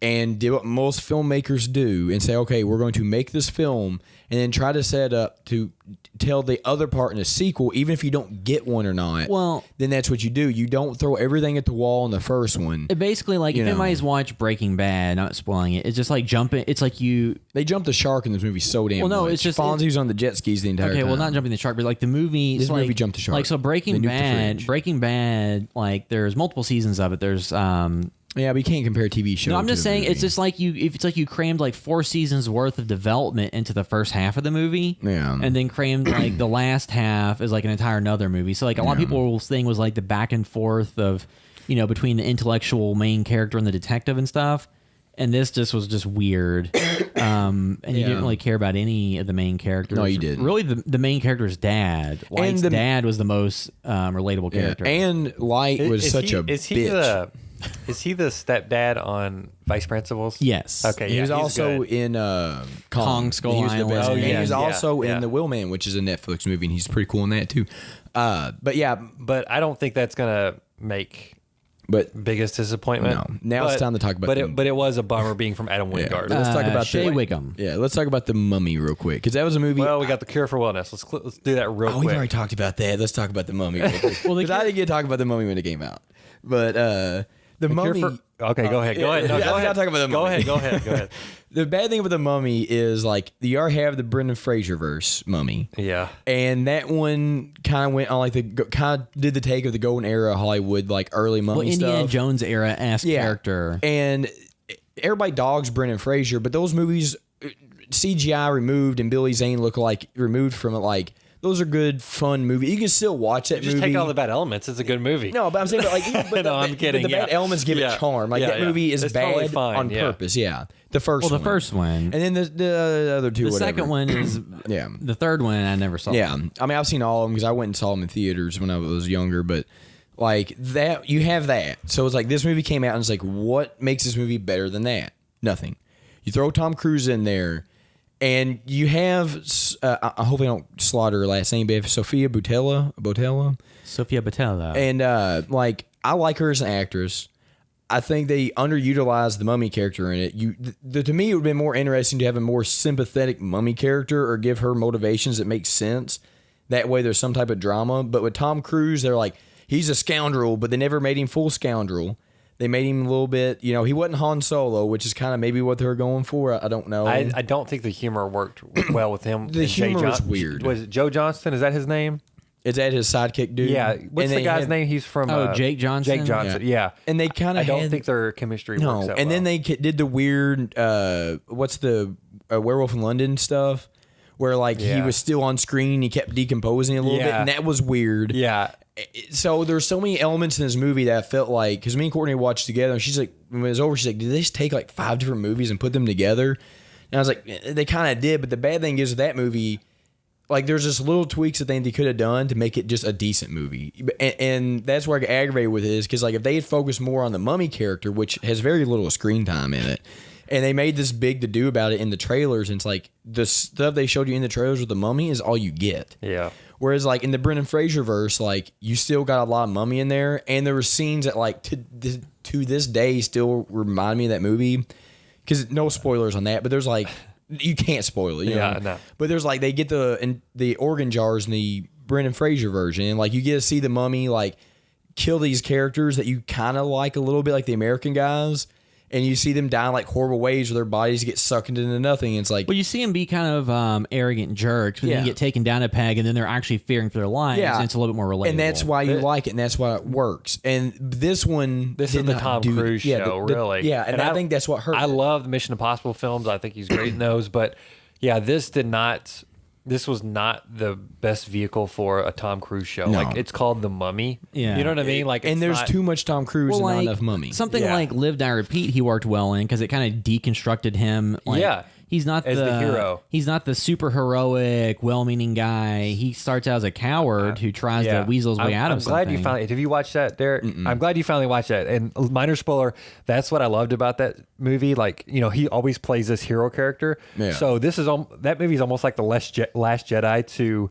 and did what most filmmakers do and say, okay, we're going to make this film and then try to set up to tell the other part in a sequel, even if you don't get one or not, Well, then that's what you do. You don't throw everything at the wall in the first one. it basically, like, if anybody's watched Breaking Bad, not spoiling it, it's just like jumping. It's like They jumped the shark in this movie so damn Well, no, much. it's just- Fonzie's on the jet skis the entire time. Okay, well, not jumping the shark, but like the movie. This so, movie like, jumped the shark. Like, so They Breaking nuked the Bad. fridge. Breaking Bad. Like, there's multiple seasons of it. There's Yeah, but you can't compare a TV show. No, I'm to just a saying movie. it's just like if it's like you crammed like 4 seasons worth of development into the first half of the movie, Yeah. and then crammed like the last half is like an entire another movie. So like a lot of people's thing was like the back and forth of between the intellectual main character and the detective and stuff, and this just was just weird. And you didn't really care about any of the main characters. No, you didn't. Really, the main character's dad. Light's dad was the most relatable character. And Light was such a bitch. Is he the stepdad on Vice Principals? Yes. Okay. He yeah, was he's also good. in Kong Skull He was the Island. best. Oh, And he yeah, was yeah, also yeah. in The Wheelman, which is a Netflix movie, and he's pretty cool in that too. But yeah, But I don't think that's gonna make but biggest disappointment. No. Now it's time to talk about But the- it was a bummer being from Adam Wingard. Let's talk about Shea the Wickham. Yeah, let's talk about The Mummy real quick, because that was a movie. Well, we got the cure for wellness. Let's do that real Oh, we've quick. already talked about that. Let's talk about The Mummy real quick. Because I didn't get to talk about The Mummy when it came out. But The Mummy. Okay, go ahead. Go ahead. No, yeah, go I ahead. gotta talk about The Go Mummy. ahead. Go ahead. Go ahead. The bad thing about The Mummy is like you already have the Brendan Fraser verse Mummy. Yeah. And that one kind of went on like kind of did the take of the golden era of Hollywood, like early Mummy Well, Indiana stuff. Jones era esque character. And everybody dogs Brendan Fraser, but those movies, CGI removed and Billy Zane look like removed from it. Like those are good, fun movies. You can still watch that Just movie. take all the bad elements. It's a good movie. No, but I'm saying, I'm kidding, The bad yeah. elements give Yeah. it charm. Like Yeah, that yeah. movie is It's bad totally fine, on yeah. purpose. Yeah, the first. Well, one. the first one. and then the other two. The whatever. second one is Yeah. The third one I never saw. Yeah, I mean, I've seen all of them because I went and saw them in theaters when I was younger. But like that, you have that. So it's like this movie came out and it's like, what makes this movie better than that? Nothing. You throw Tom Cruise in there, and you have. I hope I don't slaughter her last name, but you have Sophia Boutella, Sophia Boutella. and like I like her as an actress. I think they underutilized the Mummy character in it. To me, it would have been more interesting to have a more sympathetic Mummy character or give her motivations that make sense. That way, there's some type of drama. But with Tom Cruise, they're like, he's a scoundrel, but they never made him full scoundrel. They made him a little bit, he wasn't Han Solo, which is kind of maybe what they were going for. I don't know. I don't think the humor worked well with him. The and Jay humor was John- weird. Was it Joe Johnston? Is that his name? Is that his sidekick dude? Yeah. What's And the they guy's had- name? He's from Jake Johnson? Jake Johnson. Yeah. And they kind I of don't think their chemistry No, works out and then well. they did the weird, what's the Werewolf in London stuff, where like he Yeah. was still on screen, he kept decomposing a little bit, Yeah. and that was weird. Yeah. So there's so many elements in this movie that I felt like, because me and Courtney watched together, and she's like, when it was over, she's like, did they just take like 5 different movies and put them together? And I was like, they kind of did, but the bad thing is with that movie, like there's just little tweaks that they could have done to make it just a decent movie. And that's where I get aggravated with it is because like if they had focused more on the Mummy character, which has very little screen time in it, and they made this big to do about it in the trailers, and it's like the stuff they showed you in the trailers with the Mummy is all you get. Yeah. Whereas like in the Brendan Fraser verse, like you still got a lot of Mummy in there, and there were scenes that like to this day still remind me of that movie. Because no spoilers on that, but there's like you can't spoil it. You Yeah, know? no. But there's like they get the organ jars in the Brendan Fraser version, and like you get to see the Mummy like kill these characters that you kind of like a little bit, like the American guys. and you see them die in like horrible ways where their bodies get sucked into nothing. And it's like, Well, you see them be kind of arrogant jerks, but then Yeah. you get taken down a peg, and then they're actually fearing for their lives. Yeah. And it's a little bit more relatable. and that's why you like it, and that's why it works. And this one, This did is the not Tom do- Cruise yeah, show, really. Yeah, and I think that's what hurt. I love the Mission Impossible films. I think he's great in those. But yeah, this was not the best vehicle for a Tom Cruise show. No. Like, it's called The Mummy. Yeah. You know what I mean? Like, and it's there's not- too much Tom Cruise Well, and like, not enough Mummy. something Yeah. like Live, Die, Repeat, he worked well in because it kind of deconstructed him. Like, Yeah. he's not As the hero. He's not the super heroic, well-meaning guy. He starts out as a coward who tries to weasel his way out of I'm glad something. you finally. Have you watched that, Derek? I'm glad you finally watched that. And minor spoiler, that's what I loved about that movie. Like, you know, he always plays this hero character. Yeah. So this is that movie is almost like the Last Jedi to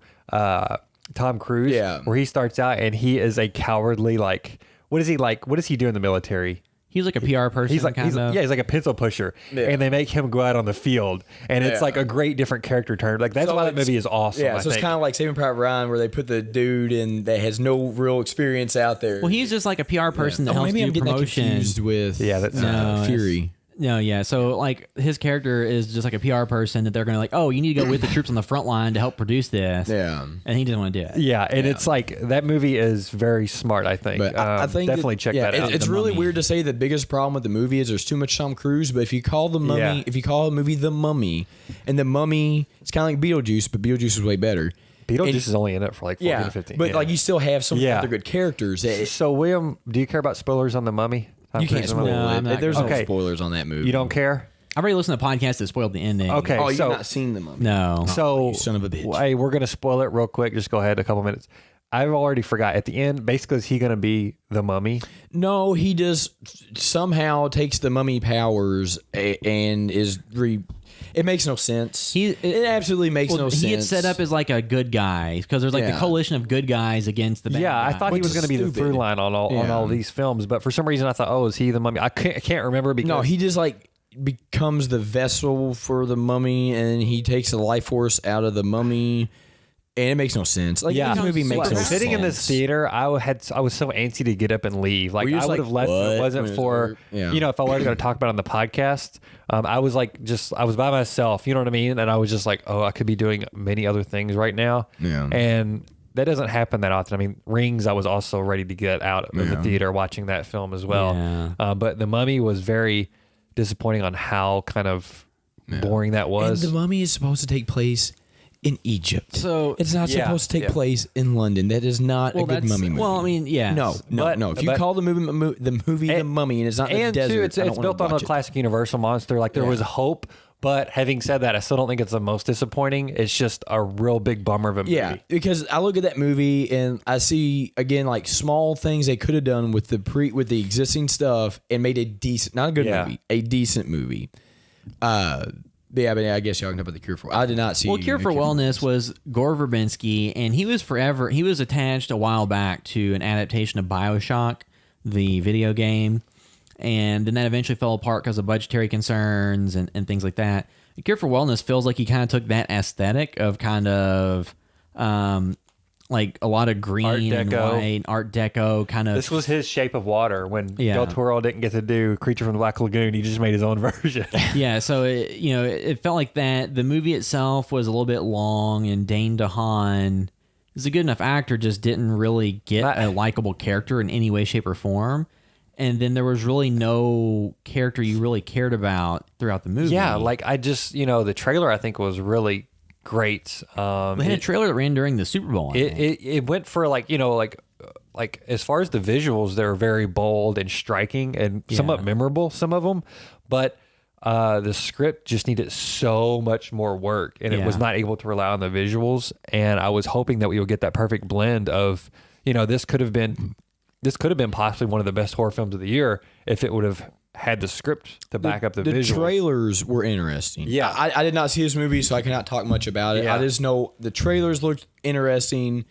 Tom Cruise. Yeah. Where he starts out and he is a cowardly, like, what is he like? What does he do in the military? He's like a PR person. He's like kind of. he's like a pencil pusher, Yeah. and they make him go out on the field, and it's Yeah. like a great different character turn. Like that's So why that it's- movie is awesome. Yeah, I so it's think. kind of like Saving Private Ryan, where they put the dude in that has no real experience out there. Well, he's just like a PR person that Oh, helps maybe do I'm getting that promotion. confused with Yeah, that's- No, Fury. No, yeah. So like his character is just like a PR person that they're going to like, oh, you need to go with the troops on the front line to help produce this. Yeah. And he doesn't want to do it. Yeah, and it's like that movie is very smart. I think. But I think definitely check that out. It's The really Mummy. weird to say the biggest problem with the movie is there's too much Tom Cruise. But if you call the Mummy, Yeah. if you call a movie The Mummy, and the Mummy, it's kind of like Beetlejuice, but Beetlejuice is way better. Beetlejuice and- is only in it for like 14 to 15. but yeah. like you still have some Yeah. other good characters. So William, do you care about spoilers on the Mummy? Tom You can't Cruise on the spoil Mummy? No, I'm it. not There's gonna- no Okay. spoilers on that movie. You don't care? I've already listened to podcasts that spoiled the ending. Okay. Oh, you've so not seen the Mummy. No. so you son of a bitch. Hey, we're gonna spoil it real quick. Just go ahead, a couple minutes. I've already forgot. At the end, basically, is he gonna be the Mummy? No, he just somehow takes the Mummy powers and is It makes no sense. It absolutely makes no sense. He gets set up as like a good guy because there's like the Yeah. coalition of good guys against the bad Yeah, I guy. thought he Which was is going to be the stupid. through line on all Yeah. these films, but for some reason I thought, oh, is he the Mummy? I can't remember because No, he just like becomes the vessel for the Mummy, and he takes the life force out of the Mummy, and it makes no sense. Like Yeah, this movie makes no sitting sense. in this theater, I was so antsy to get up and leave. Like Were you I just would like, have left if what? it wasn't When it was for over? Yeah. you know, if I wasn't going to talk about it on the podcast. I was like I was by myself. You know what I mean? And I was just like, oh, I could be doing many other things right now. Yeah. And that doesn't happen that often. I mean, Rings, I was also ready to get out of the theater watching that film as well. Yeah. But The Mummy was very disappointing on how kind of boring that And was. the Mummy is supposed to take place in Egypt. So- it's not Yeah, supposed to take yeah. place in London. That is not a good that's- Mummy movie. well, I mean, yeah. no. If you but- call the movie The Mummy and it's not in the and desert, too, it's I don't built wanna on a watch it. classic Universal monster. Like there was hope, but having said that, I still don't think it's the most disappointing. It's just a real big bummer of a movie. Yeah, because I look at that movie and I see again like small things they could have done with the existing stuff and made a decent, not a good Yeah. movie, a decent movie. Yeah, but I guess y'all can talk about the Cure for. I did not see. Well, Cure for Wellness was Gore Verbinski, and he was attached a while back to an adaptation of BioShock, the video game, and then that eventually fell apart because of budgetary concerns and things like that. Cure for Wellness feels like he kind of took that aesthetic of kind of like a lot of green Art and Deco. white, Art Deco kind of. This was his Shape of Water when Yeah. Del Toro didn't get to do Creature from the Black Lagoon. He just made his own version. Yeah, so it felt like that. The movie itself was a little bit long, and Dane DeHaan is a good enough actor, just didn't really get a likable character in any way, shape, or form. And then there was really no character you really cared about throughout the movie. Yeah, like I just the trailer I think was really great. They had a trailer that ran during the Super Bowl. I think. It went for like as far as the visuals, they're very bold and striking and somewhat memorable, some of them, but the script just needed so much more work, and it was Yeah. not able to rely on the visuals. And I was hoping that we would get that perfect blend of this could have been possibly one of the best horror films of the year if it would have had the script to back up the visuals. trailers were interesting. Yeah. I did not see this movie, so I cannot talk much about it. Yeah. I just know the trailers looked interesting.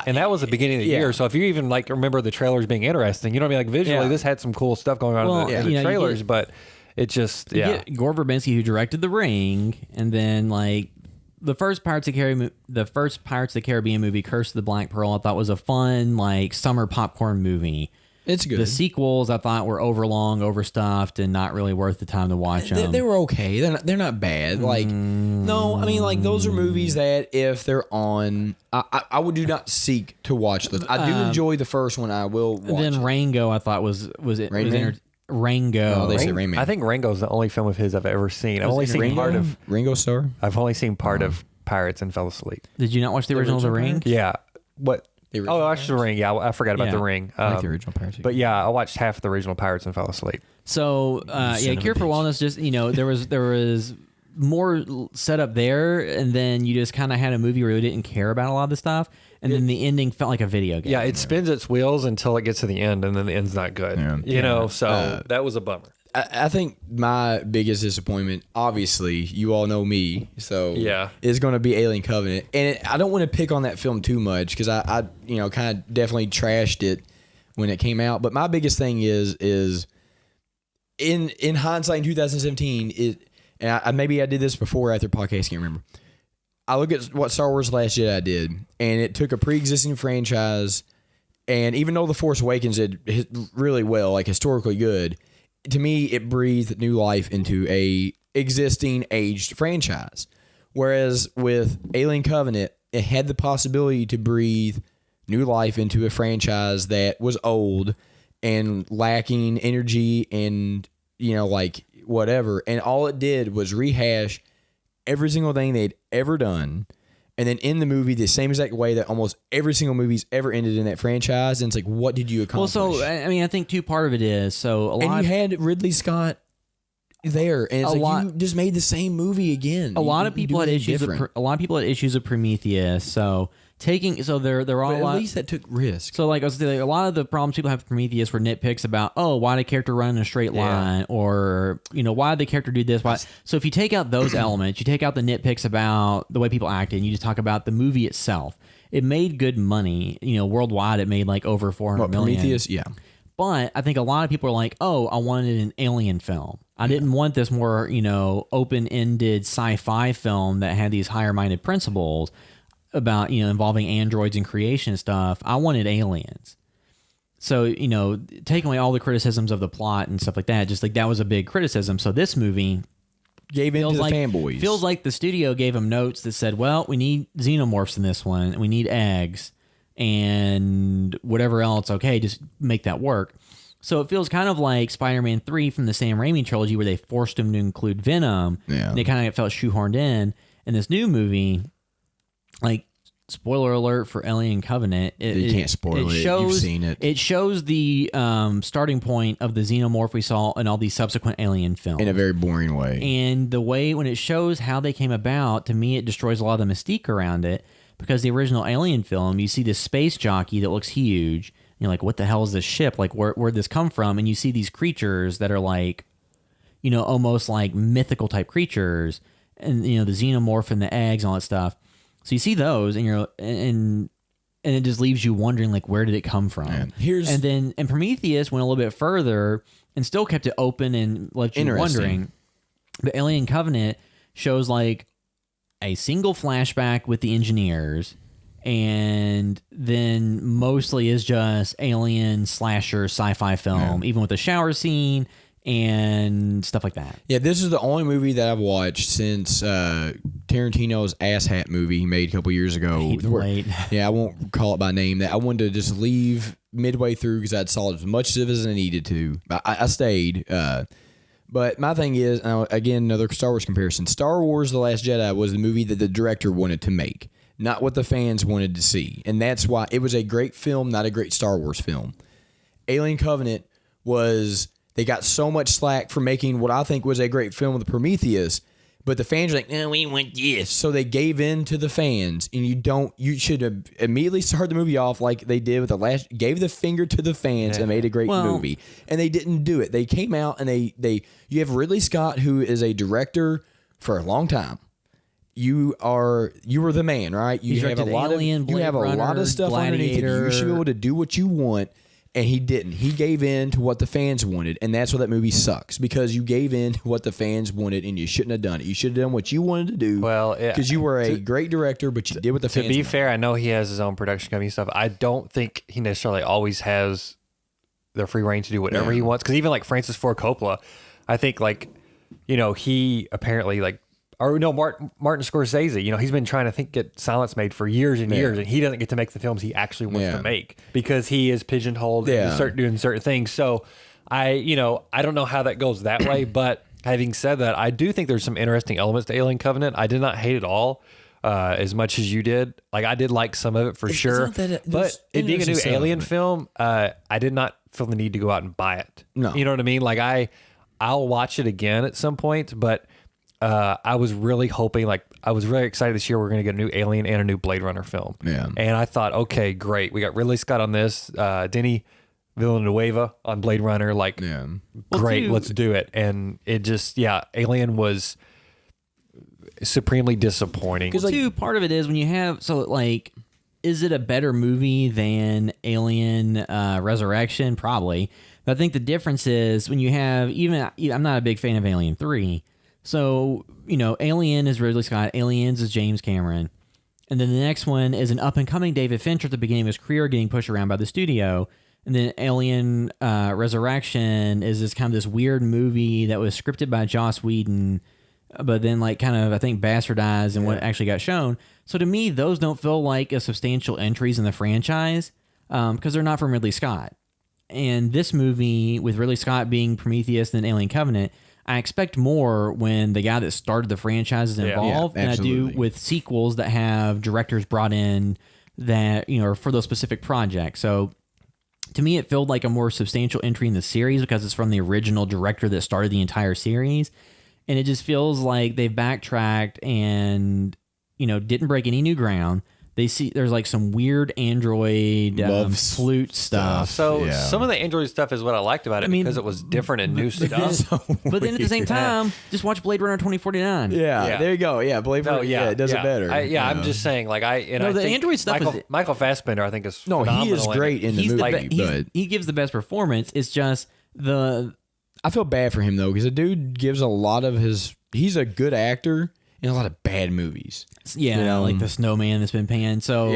And that was the beginning of the Yeah. year. So if you even remember the trailers being interesting, you know what I mean? Like visually, Yeah. this had some cool stuff going on Well, in the you trailers, get- but it just, You get Gore Verbinski, who directed The Ring, and then like the first Pirates of the Caribbean movie, Curse of the Black Pearl, I thought was a fun like summer popcorn movie. It's good. The sequels I thought were overlong, overstuffed, and not really worth the time to watch them. They were okay. They're not bad. Like, no, I mean, like, those are movies that if they're on, I would do not seek to watch those. I do enjoy the first one. I will watch then it. Rango, I thought was Rain Man? Rango. Oh, they say Rain Man. I think Rango's the only film of his I've ever seen. I've only seen part of. Ringo Starr. I've only seen part of Pirates and fell asleep. Did you not watch the original of The Ring? Yeah. What? The Oh, original I watched The Ring. Yeah, I forgot about Yeah. The Ring. I like the original Pirates. But yeah, I watched half of the original Pirates and fell asleep. So Cure for Wellness, just there was more set up there, and then you just kind of had a movie where you didn't care about a lot of the stuff, and then the ending felt like a video game. Yeah, it spins its wheels until it gets to the end, and then the end's not good. Yeah. You know, so that was a bummer. I think my biggest disappointment, obviously, you all know me, so Yeah. is going to be Alien Covenant, and I don't want to pick on that film too much because I kind of definitely trashed it when it came out. But my biggest thing is in hindsight in 2017, maybe I did this before or after podcast, can't remember. I look at what Star Wars Last Jedi did, and it took a pre-existing franchise, and even though The Force Awakens did really well, like historically good, to me, it breathed new life into a existing aged franchise. Whereas with Alien Covenant, it had the possibility to breathe new life into a franchise that was old and lacking energy and, like whatever. And all it did was rehash every single thing they'd ever done. And then in the movie, the same exact way that almost every single movie's ever ended in that franchise. And it's like, what did you accomplish? Well, so I mean, I think part of it is and you had Ridley Scott there, and it's you just made the same movie again. A lot of people had issues. A lot of people had issues with Prometheus. So there are a lot. At least that took risk. So like I was saying, a lot of the problems people have with Prometheus were nitpicks about, why did the character run in a straight line, or why did the character do this? Why? So if you take out those elements, you take out the nitpicks about the way people acted, and you just talk about the movie itself. It made good money. Worldwide, it made like over 400 million. Prometheus, yeah. But I think a lot of people are like, I wanted an alien film. I didn't want this more, open-ended sci-fi film that had these higher-minded principles about, involving androids and creation and stuff. I wanted aliens. So, taking away all the criticisms of the plot and stuff like that, just like that was a big criticism. So this movie gave in to the fanboys. Feels like the studio gave them notes that said, well, we need xenomorphs in this one, and we need eggs, and whatever else, okay, just make that work. So it feels kind of like Spider-Man 3 from the Sam Raimi trilogy where they forced him to include Venom. Yeah. And it kind of felt shoehorned in. In this new movie, like, spoiler alert for Alien Covenant. You can't spoil it. You've seen it. It shows the starting point of the xenomorph we saw in all these subsequent Alien films. In a very boring way. And the way, when it shows how they came about, to me, it destroys a lot of the mystique around it. Because the original Alien film, you see this space jockey that looks huge. And you're like, what the hell is this ship? Like, where'd this come from? And you see these creatures that are like, almost like mythical type creatures. And, the xenomorph and the eggs and all that stuff. So you see those, and it just leaves you wondering, like, where did it come from? And Prometheus went a little bit further and still kept it open and left you wondering. But Alien Covenant shows, like, a single flashback with the engineers, and then mostly is just alien slasher sci-fi film, even with a shower scene and stuff like that. Yeah, this is the only movie that I've watched since Tarantino's Ass Hat movie he made a couple years ago. Yeah, I won't call it by name. That I wanted to just leave midway through because I'd saw as much of it as I needed to. I stayed. But my thing is, again, another Star Wars comparison. Star Wars The Last Jedi was the movie that the director wanted to make, not what the fans wanted to see. And that's why it was a great film, not a great Star Wars film. Alien Covenant they got so much slack for making what I think was a great film with Prometheus, but the fans are like, no, we want this. So they gave in to the fans, and you should have immediately started the movie off like they did with gave the finger to the fans and made a great movie. And they didn't do it. They came out and you have Ridley Scott, who is a director for a long time. You were the man, right? You have a lot of stuff underneath you. You should be able to do what you want. And he didn't. He gave in to what the fans wanted, and that's why that movie sucks, because you gave in to what the fans wanted, and you shouldn't have done it. You should have done what you wanted to do. Well, because you were a great director, but you did what the fans wanted. To be fair, I know he has his own production company and stuff. I don't think he necessarily always has the free reign to do whatever he wants. Because even like Francis Ford Coppola, I think like, he apparently like, or no, Martin Scorsese, he's been trying to get Silence made for years and years, and he doesn't get to make the films he actually wants to make because he is pigeonholed into doing certain things. So I don't know how that goes that way, but having said that, I do think there's some interesting elements to Alien Covenant. I did not hate it all as much as you did. Like I did like some of it for sure, but it being a new Alien film, I did not feel the need to go out and buy it. No. You know what I mean? Like I'll watch it again at some point, but I was really hoping, I was really excited this year we're going to get a new Alien and a new Blade Runner film. Yeah. And I thought, okay, great. We got Ridley Scott on this, Denis Villeneuve on Blade Runner. Great, let's do it. And it just, Alien was supremely disappointing. Because part of it is when you have, is it a better movie than Alien Resurrection? Probably. But I think the difference is when you have, I'm not a big fan of Alien 3. So, Alien is Ridley Scott, Aliens is James Cameron. And then the next one is an up-and-coming David Fincher at the beginning of his career getting pushed around by the studio. And then Alien Resurrection is this weird movie that was scripted by Joss Whedon, but then I think bastardized and what actually got shown. So to me, those don't feel like a substantial entries in the franchise because they're not from Ridley Scott. And this movie, with Ridley Scott being Prometheus and Alien Covenant, I expect more when the guy that started the franchise is involved than I do with sequels that have directors brought in that, for those specific projects. So to me, it felt like a more substantial entry in the series because it's from the original director that started the entire series. And it just feels like they've backtracked and, didn't break any new ground. There's some weird Android flute stuff. So some of the Android stuff is what I liked about it because it was different and new stuff. But then at the same time, just watch Blade Runner 2049. Yeah, there you go. Yeah, Blade Runner. It does it better. I'm just saying, the Android stuff Michael Fassbender, I think, is phenomenal. He is great in the movie. He gives the best performance. It's just I feel bad for him though because the dude gives a lot of his. He's a good actor in a lot of bad movies. Yeah, like The Snowman that's been panned. So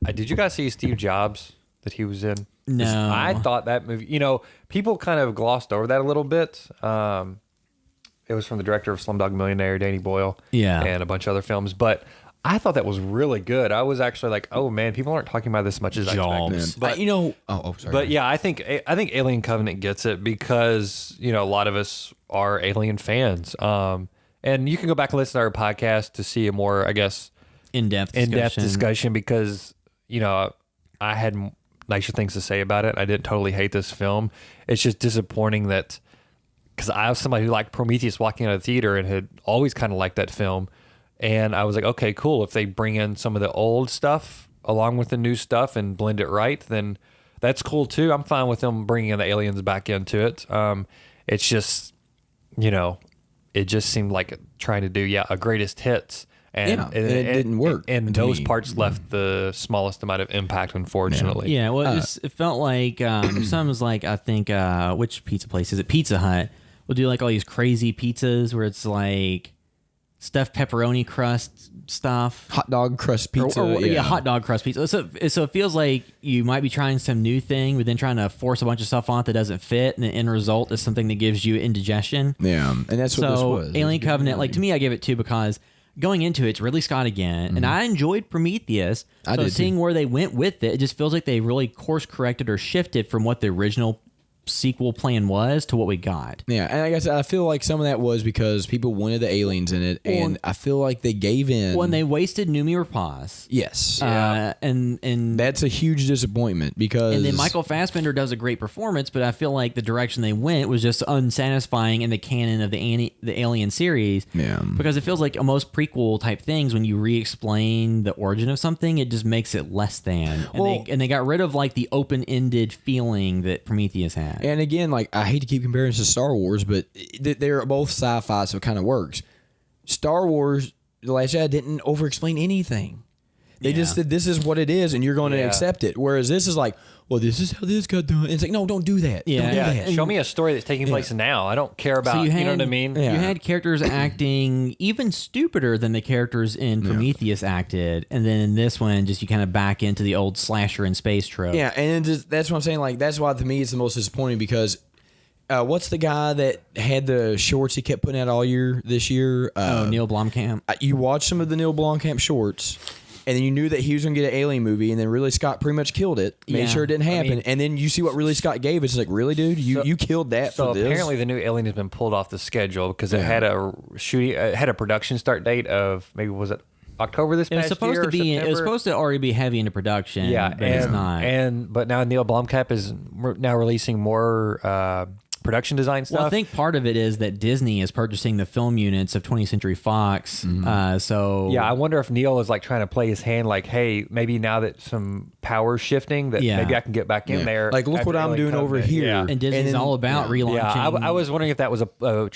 did you guys see Steve Jobs that he was in? No. I thought that movie, people kind of glossed over that a little bit. It was from the director of Slumdog Millionaire, Danny Boyle, and a bunch of other films. But I thought that was really good. I was actually like, oh man, people aren't talking about this as much as I expected. But sorry. But I think Alien Covenant gets it because a lot of us are Alien fans. And you can go back and listen to our podcast to see a more, I guess, in-depth discussion because, I had nicer things to say about it. I didn't totally hate this film. It's just disappointing that, because I was somebody who liked Prometheus walking out of the theater and had always kind of liked that film. And I was like, okay, cool. If they bring in some of the old stuff along with the new stuff and blend it right, then that's cool too. I'm fine with them bringing in the aliens back into it. It's just, it just seemed like trying to do a greatest hits, and it didn't work. And those parts left the smallest amount of impact, unfortunately. Yeah, well, it felt like some was like I think which pizza place is it? Pizza Hut will do all these crazy pizzas where it's stuffed pepperoni crust stuff, hot dog crust pizza, hot dog crust pizza. So it feels like you might be trying some new thing, but then trying to force a bunch of stuff on it that doesn't fit, and the end result is something that gives you indigestion. Yeah, and that's what this was. Alien Covenant, to me, I give it 2 because going into it, it's Ridley Scott again, and I enjoyed Prometheus. So seeing where they went with it, it just feels like they really course corrected or shifted from what the original sequel plan was to what we got. Yeah, and I guess I feel like some of that was because people wanted the aliens in it, and I feel like they gave in. When they wasted Noomi Rapace. Yes. And that's a huge disappointment because. And then Michael Fassbender does a great performance, but I feel like the direction they went was just unsatisfying in the canon of the Alien series. Yeah. Because it feels like most prequel type things, when you re-explain the origin of something, it just makes it less than. And they got rid of the open-ended feeling that Prometheus had. And again, I hate to keep comparing this to Star Wars, but they're both sci-fi, so it kind of works. Star Wars, The Last Jedi didn't over-explain anything. They just said this is what it is, and you're going to accept it. Whereas this is like, well, this is how this got done. And it's like, no, don't do that. Yeah. Don't do Yeah, that. show me a story that's taking place now. I don't care about, you know what I mean? Yeah. You had characters acting even stupider than the characters in Prometheus acted, and then in this one, just you kind of back into the old slasher in space trope. Yeah, and that's what I'm saying. Like, that's why to me it's the most disappointing because what's the guy that had the shorts he kept putting out all year this year? Neil Blomkamp. You watched some of the Neil Blomkamp shorts, and then you knew that he was going to get an Alien movie, and then Ridley Scott pretty much killed it, made sure it didn't happen, and then you see what Ridley Scott gave. It's like, really, dude, you killed that So for this. apparently the new Alien has been pulled off the schedule because it had a shooting, it had a production start date of maybe was it October this It was past supposed year to or be. It was September? supposed to already be heavy into production. Yeah, but it's not. But now Neil Blomkamp is now releasing more production design stuff. Well, I think part of it is that Disney is purchasing the film units of 20th Century Fox. So yeah, I wonder if Neil is like trying to play his hand, like, hey, maybe now that some power's shifting, that maybe I can get back in there. Like, look after what I'm Alien doing over Covenant. here. Yeah. and Disney's and then- all about relaunching. Yeah, I was wondering if that was a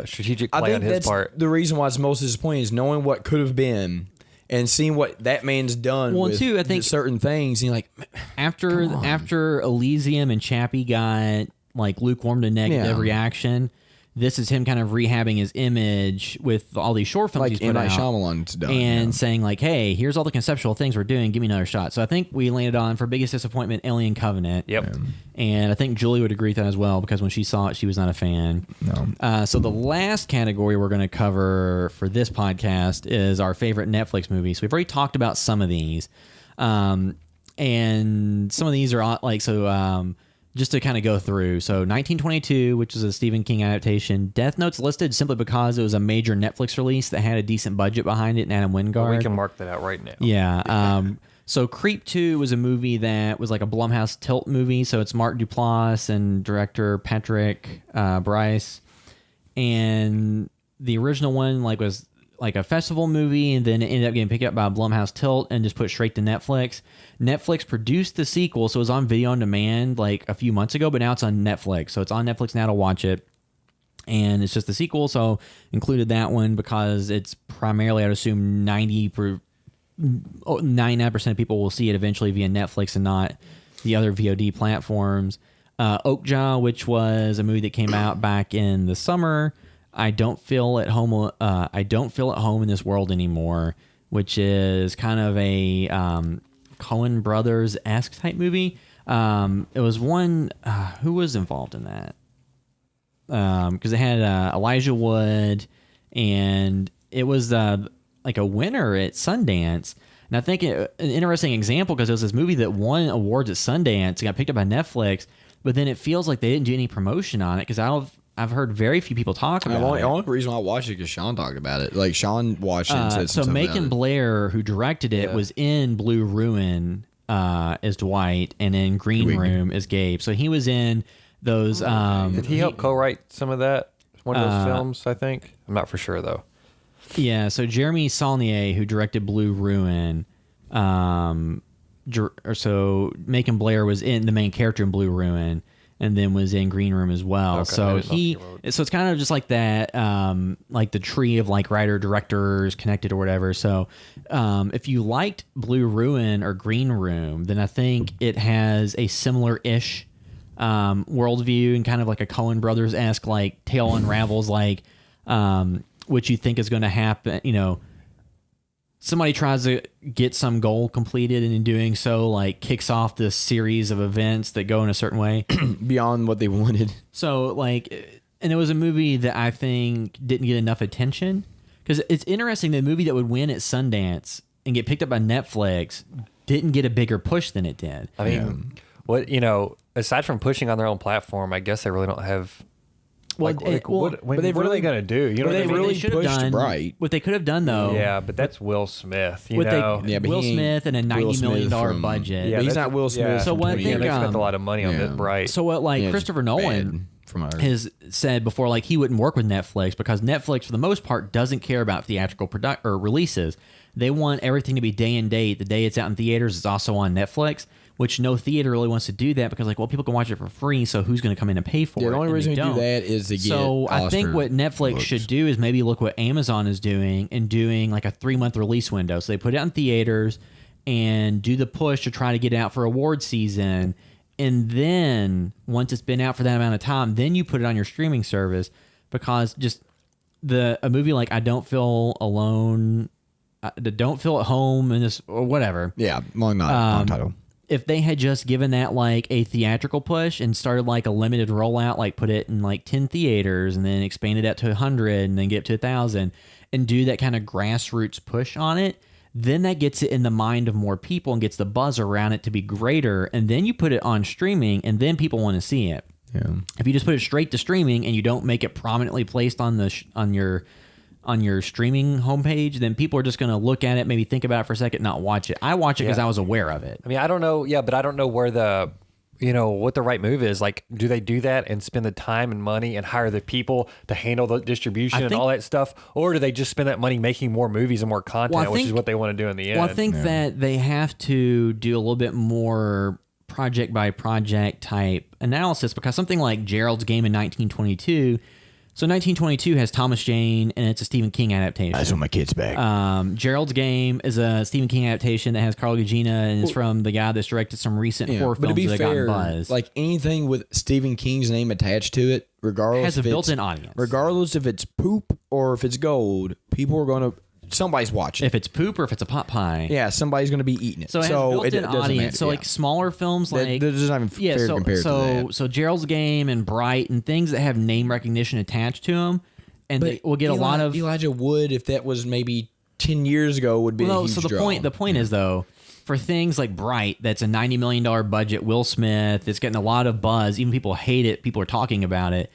strategic I play think on his that's part. the reason why it's most disappointing is knowing what could have been and seeing what that man's done Well, with too, I think- certain things. And you're like, after Elysium and Chappie got like lukewarm to negative Yeah. reaction, this is him kind of rehabbing his image with all these short films like he's put M. Night out. Shyamalan's done. And saying like, hey, here's all the conceptual things we're doing. Give me another shot. So I think we landed on, for biggest disappointment, Alien Covenant. Yep. And I think Julie would agree with that as well, because when she saw it, she was not a fan. No. So the last category we're going to cover for this podcast is our favorite Netflix movies. So we've already talked about some of these. And some of these are like, so just to kind of go through. So 1922, which is a Stephen King adaptation. Death Note's listed simply because it was a major Netflix release that had a decent budget behind it and Adam Wingard. We can mark that out right now. Yeah. So Creep 2 was a movie that was like a Blumhouse Tilt movie. So it's Mark Duplass and director Patrick Bryce. And the original one was like a festival movie, and then it ended up getting picked up by Blumhouse Tilt and just put straight to Netflix. Netflix produced the sequel, so it was on video on demand like a few months ago, but now it's on Netflix. So it's on Netflix now to watch it. And it's just the sequel, so included that one because it's primarily, I'd assume, 99% of people will see it eventually via Netflix and not the other VOD platforms. Oakjaw, which was a movie that came out back in the summer. I don't feel at home. I don't feel at home in this world anymore, which is kind of a Coen Brothers-esque type movie. It was one. Who was involved in that? Because it had Elijah Wood, and it was like a winner at Sundance. And I think an interesting example, because it was this movie that won awards at Sundance and got picked up by Netflix, but then it feels like they didn't do any promotion on it, because I've heard very few people talk about it. The only reason why I watched it because Sean talked about it. Like, Sean watched it and said So something Macon about Blair, who directed it, was in Blue Ruin as Dwight, and in Green Room as Gabe. So he was in those. Did he help co-write some of that? One of those films, I think. I'm not for sure though. Yeah. So Jeremy Saulnier, who directed Blue Ruin, so Macon Blair was in the main character in Blue Ruin, and then was in Green Room as well. Okay, So that is he, so it's kind of just like that, like the tree of like writer directors connected or whatever. So if you liked Blue Ruin or Green Room, then I think it has a similar-ish worldview and kind of like a Coen Brothers-esque like tale unravels, like what you think is going to happen. You know, somebody tries to get some goal completed, and in doing so, like, kicks off this series of events that go in a certain way. beyond what they wanted. So, like, and it was a movie that I think didn't get enough attention, because it's interesting, the movie that would win at Sundance and get picked up by Netflix didn't get a bigger push than it did. I mean, aside from pushing on their own platform, I guess they really don't have. Well, What but they've are really- they going to do? You know but what I they mean? really should have pushed done Bright. what they could have done, though. Yeah, but that's Will Smith. You What know. they, Yeah, but Will he ain't Smith and a Will $90 million Smith from- budget. Yeah, But he's that's- not Will Smith. yeah. So from what I 20 Yeah, think, they spent a lot of money on yeah. this. Bright. So what, like, Yeah, it's Christopher Nolan bad from our- has said before, like, he wouldn't work with Netflix because Netflix, for the most part, doesn't care about theatrical or releases. They want everything to be day and date. The day it's out in theaters, it's also on Netflix, which no theater really wants to do that because, like, well, people can watch it for free, so who's going to come in and pay for it? The only And reason they we do don't. that is to get. So I think Oscar what Netflix looks. should do is maybe look what Amazon is doing and doing like a 3-month release window. So they put it on theaters and do the push to try to get it out for award season. And then once it's been out for that amount of time, then you put it on your streaming service, because just a movie like I Don't Feel Alone, Don't Feel at Home in this, or whatever. Yeah, long title. If they had just given that like a theatrical push and started like a limited rollout, like put it in like 10 theaters and then expanded that to 100 and then get to 1,000 and do that kind of grassroots push on it, then that gets it in the mind of more people and gets the buzz around it to be greater. And then you put it on streaming and then people want to see it. Yeah. If you just put it straight to streaming and you don't make it prominently placed on the on your streaming homepage, then people are just going to look at it, maybe think about it for a second, not watch it. I watch it because I was aware of it. I mean, I don't know. Yeah, but I don't know where what the right move is. Like, do they do that and spend the time and money and hire the people to handle the distribution and all that stuff? Or do they just spend that money making more movies and more content, which is what they want to do in the end? Well, I think that they have to do a little bit more project by project type analysis, because something like Gerald's Game in 1922. So 1922 has Thomas Jane, and it's a Stephen King adaptation. That's when my kid's back. Gerald's Game is a Stephen King adaptation that has Carl Gugino, and it's from the guy that's directed some recent horror but to films be that fair, got buzz. like anything with Stephen King's name attached to it, regardless Has a if it's- built-in audience. regardless if it's poop or if it's gold, people are going to. Somebody's watching. if it's poop or if it's a pot pie. Yeah, somebody's going to be eating it. So it has built-in doesn't audience. matter, So yeah. like smaller films, like that doesn't even fair so compared to that. so Gerald's Game and Bright and things that have name recognition attached to them, and they will get a lot of. Elijah Wood, if that was maybe 10 years ago, would be a huge So the draw. point is though, for things like Bright, that's a $90 million budget, Will Smith, it's getting a lot of buzz. Even people hate it. People are talking about it.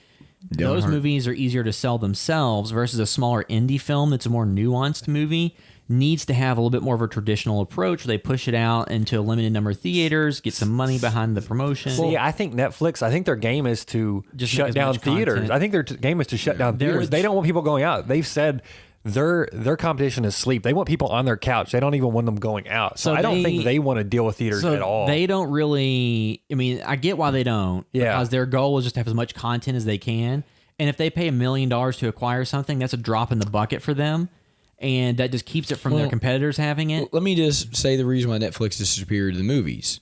Those hurt. movies are easier to sell themselves versus a smaller indie film that's a more nuanced movie. Needs to have a little bit more of a traditional approach where they push it out into a limited number of theaters, get some money behind the promotion. See, I think Netflix, I think their game is to Just make shut as down much theaters. content. I think their game is to shut down theaters. They don't want people going out. They've said their competition is sleep. They want people on their couch. They don't even want them going out. So I don't think they want to deal with theaters at all. They don't really. I mean, I get why they don't. Yeah. Because their goal is just to have as much content as they can. And if they pay $1 million to acquire something, that's a drop in the bucket for them. And that just keeps it from their competitors having it. Let me just say the reason why Netflix is superior to the movies.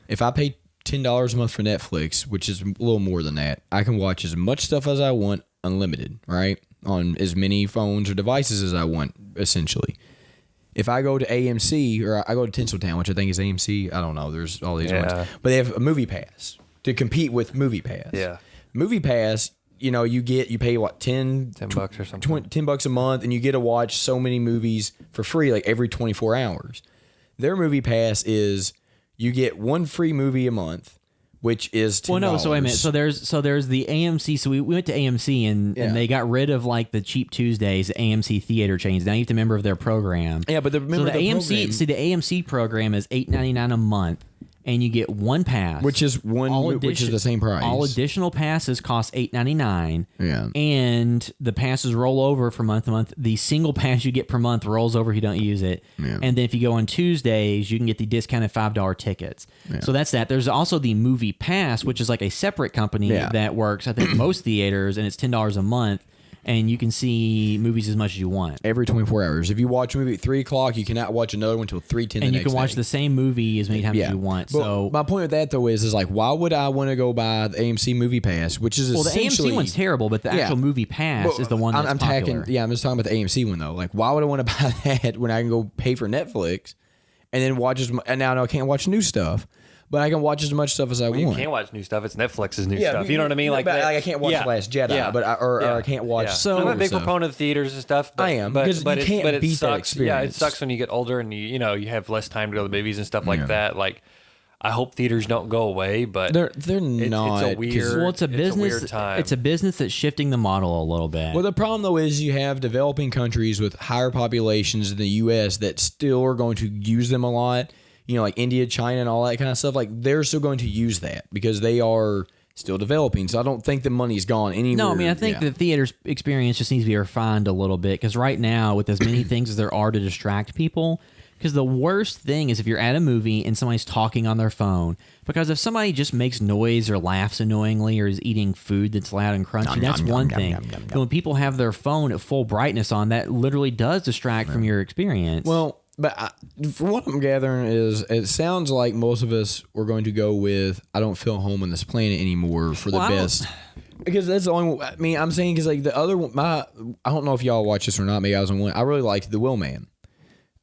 If I pay $10 a month for Netflix, which is a little more than that, I can watch as much stuff as I want, unlimited, right? On as many phones or devices as I want, essentially. If I go to AMC or I go to Tinseltown, which I think is AMC, I don't know. There's all these ones, but they have a Movie Pass to compete with Movie Pass. Yeah. Movie Pass. You pay what, $10 or something. $10 a month, and you get to watch so many movies for free, like every 24 hours. Their Movie Pass is you get one free movie a month, which is $10. Well, no. So wait a minute. So there's the AMC. So we went to AMC and they got rid of like the cheap Tuesdays, the AMC theater chains. Now you have to member of their program. Yeah, but remember the AMC. program, See, the AMC program is $8.99 a month. And you get one pass, which is the same price. All additional passes cost $8.99. Yeah, and the passes roll over from month to month. The single pass you get per month rolls over if you don't use it. Yeah. And then if you go on Tuesdays, you can get the discounted $5 tickets. Yeah. So that's that. There's also the Movie Pass, which is like a separate company that works, I think, most theaters, and it's $10 a month. And you can see movies as much as you want. Every 24 hours. If you watch a movie at 3 o'clock, you cannot watch another one until 3:10 the next day. And you can watch the same movie as many times as you want. But so my point with that, though, is like, why would I want to go buy the AMC Movie Pass, which is the essentially... AMC one's terrible, but the actual Movie Pass is the one that's popular. I'm just talking about the AMC one, though. Like, why would I want to buy that when I can go pay for Netflix and then watch and now I can't watch new stuff, but I can watch as much stuff as I want. You can't watch new stuff. It's Netflix's new stuff. You know what I mean? Like I can't watch The Last Jedi, but I can't watch. So I'm a big proponent of theaters and stuff. But, I am, but, because but you it, can't but it beat that sucks. experience. Yeah, it sucks when you get older and you have less time to go to the movies and stuff like that. Like, I hope theaters don't go away, but they're not. It's a weird. Well, it's a business. weird time. It's a business that's shifting the model a little bit. Well, the problem though is you have developing countries with higher populations than the U.S. that still are going to use them a lot. Like India, China, and all that kind of stuff. Like they're still going to use that because they are still developing. So I don't think the money's gone anywhere. No, I mean I think the theater's experience just needs to be refined a little bit because right now, with as many things as there are to distract people, Because the worst thing is if you're at a movie and somebody's talking on their phone. Because if somebody just makes noise or laughs annoyingly or is eating food that's loud and crunchy, that's one thing. But when people have their phone at full brightness on, that literally does distract from your experience. Well, but from what I'm gathering is it sounds like most of us were going to go with I don't feel home on this planet anymore for the best. Because that's the only. I mean, I'm saying because like the other one, I don't know if y'all watch this or not. Maybe I was on one. I really liked The Will Man.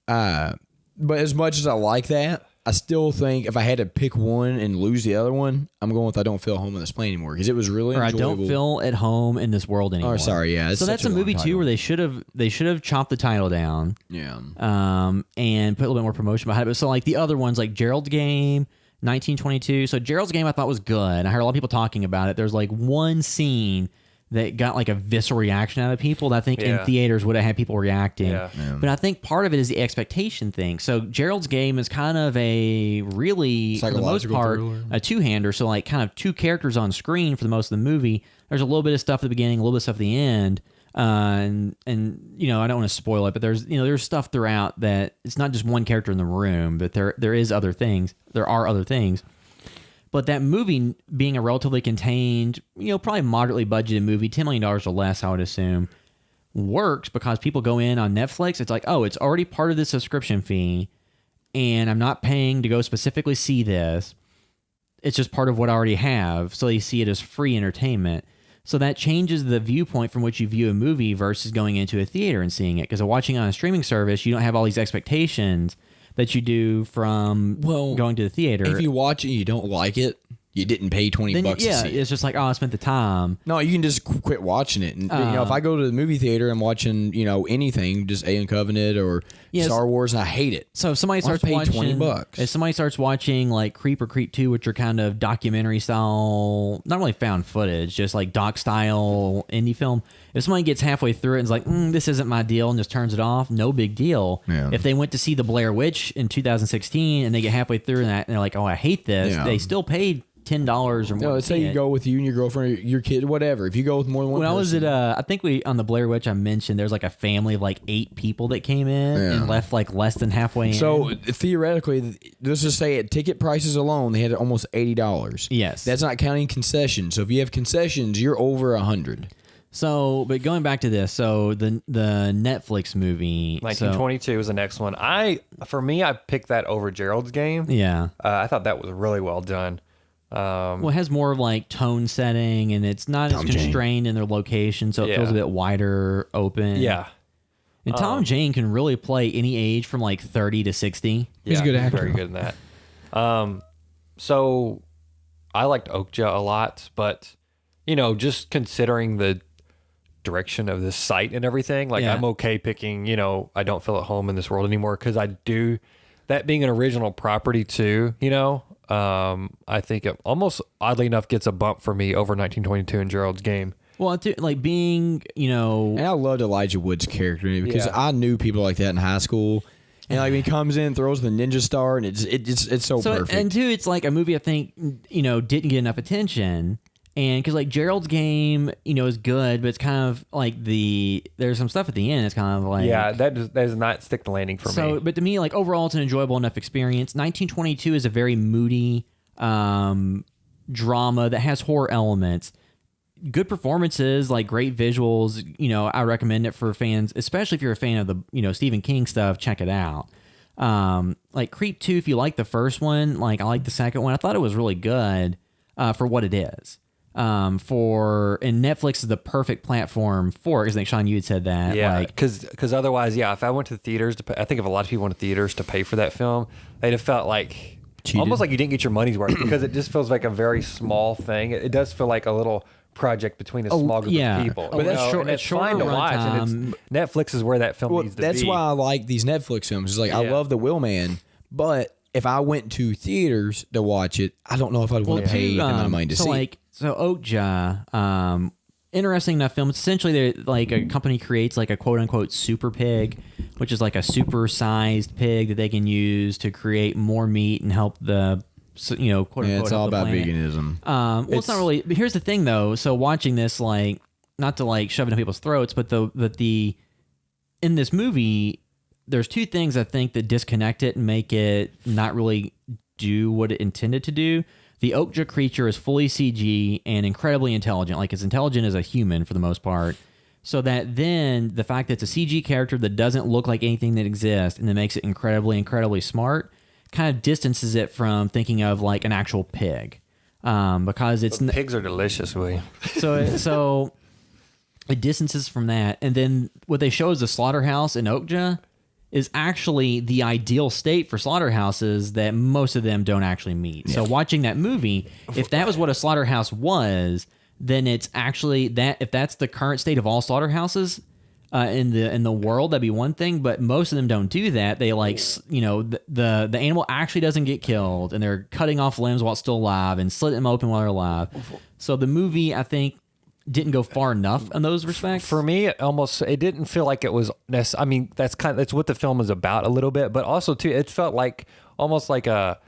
But as much as I like that, I still think if I had to pick one and lose the other one, I'm going with I don't feel home on this planet anymore because it was really or enjoyable. I don't feel at home in this world anymore. Oh, sorry, yeah. So that's a movie too where they should have chopped the title down. Yeah. And put a little bit more promotion behind it. But so like the other ones, like Gerald's Game, 1922. So Gerald's Game I thought was good. I heard a lot of people talking about it. There's like one scene that got like a visceral reaction out of people that I think in theaters would have had people reacting. Yeah. But I think part of it is the expectation thing. So Gerald's Game is kind of a really, for the most part, a two-hander. So like kind of two characters on screen for the most of the movie. There's a little bit of stuff at the beginning, a little bit of stuff at the end. And you know, I don't want to spoil it, but there's stuff throughout that it's not just one character in the room, but there is other things. There are other things. But that movie being a relatively contained, probably moderately budgeted movie, $10 million or less, I would assume, works because people go in on Netflix. It's like, oh, it's already part of the subscription fee, and I'm not paying to go specifically see this. It's just part of what I already have, so they see it as free entertainment. So that changes the viewpoint from which you view a movie versus going into a theater and seeing it. Because watching on a streaming service, you don't have all these expectations that you do from going to the theater. If you watch it and you don't like it, you didn't pay $20 to see it. It's just like, oh, I spent the time. No, you can just quit watching it. And if I go to the movie theater and watching, anything, just Alien Covenant or Star Wars, and I hate it. So if somebody starts watching $20. If somebody starts watching like Creep or Creep 2, which are kind of documentary style, not really found footage, just like doc style indie film. If somebody gets halfway through it and is like, this isn't my deal, and just turns it off, no big deal. Yeah. If they went to see The Blair Witch in 2016 and they get halfway through that and they're like, oh, I hate this, they still paid $10 or more. No, let's say you go with you and your girlfriend, or your kid, whatever. If you go with more than one person. When I was at, I think on the Blair Witch, I mentioned there's like a family of like 8 people that came in and left like less than halfway in. So theoretically, let's just say at ticket prices alone, they had almost $80. Yes. That's not counting concessions. So if you have concessions, you're over $100. So, but going back to this, so the Netflix movie, 1922 was the next one. For me, I picked that over Gerald's Game. Yeah. I thought that was really well done. Well, it has more of like tone setting, and it's not as constrained in their location, so it feels a bit wider, open. Yeah. And Tom Jane can really play any age from like 30 to 60. He's a good actor. Very good in that. So I liked Okja a lot, but just considering the direction of this site and everything, like I'm okay picking, I don't feel at home in this world anymore, because I do, that being an original property too, I think it almost oddly enough gets a bump for me over 1922 and Gerald's Game. Well, like being, And I loved Elijah Wood's character because I knew people like that in high school. And like he comes in, throws the ninja star, and it's so perfect. And two, it's like a movie I think didn't get enough attention. And because like Gerald's Game, is good, but it's kind of like there's some stuff at the end. It's kind of like that does not stick the landing for me. But to me, like overall, it's an enjoyable enough experience. 1922 is a very moody drama that has horror elements, good performances, like great visuals. I recommend it for fans, especially if you're a fan of the Stephen King stuff. Check it out. Like Creep 2, if you like the first one, like I like the second one. I thought it was really good for what it is. And Netflix is the perfect platform for it, because I think Sean, you had said that. Yeah, because otherwise, if I went to the theaters to pay, I think if a lot of people went to theaters to pay for that film, they'd have felt like almost like you didn't get your money's worth, because it just feels like a very small thing. It does feel like a little project between a small group of people. But that's short. It's fine to watch, and Netflix is where that film needs to be. That's why I like these Netflix films. It's like I love The Will Man, but if I went to theaters to watch it, I don't know if I'd want to pay that amount of money to see it. So Okja, interesting enough film. It's essentially like a company creates like a quote unquote super pig, which is like a super sized pig that they can use to create more meat and help the quote unquote. Yeah, it's all about veganism. Well, it's not really. But here's the thing though. So watching this, like, not to like shove it in people's throats, but in this movie, there's two things I think that disconnect it and make it not really do what it intended to do. The Okja creature is fully CG and incredibly intelligent, like as intelligent as a human for the most part. So that then the fact that it's a CG character that doesn't look like anything that exists and that makes it incredibly, incredibly smart kind of distances it from thinking of like an actual pig. Because it's... Pigs are delicious, William. So it distances from that. And then what they show is the slaughterhouse in Okja is actually the ideal state for slaughterhouses that most of them don't actually meet. Yeah. So watching that movie, if that was what a slaughterhouse was, then it's actually that. If that's the current state of all slaughterhouses in the world, that'd be one thing. But most of them don't do that. They the animal actually doesn't get killed, and they're cutting off limbs while it's still alive and slitting them open while they're alive. So the movie, I think, didn't go far enough in those respects. For me, it didn't feel like it was necessary. I mean, that's what the film is about a little bit, but also too, it felt like almost like a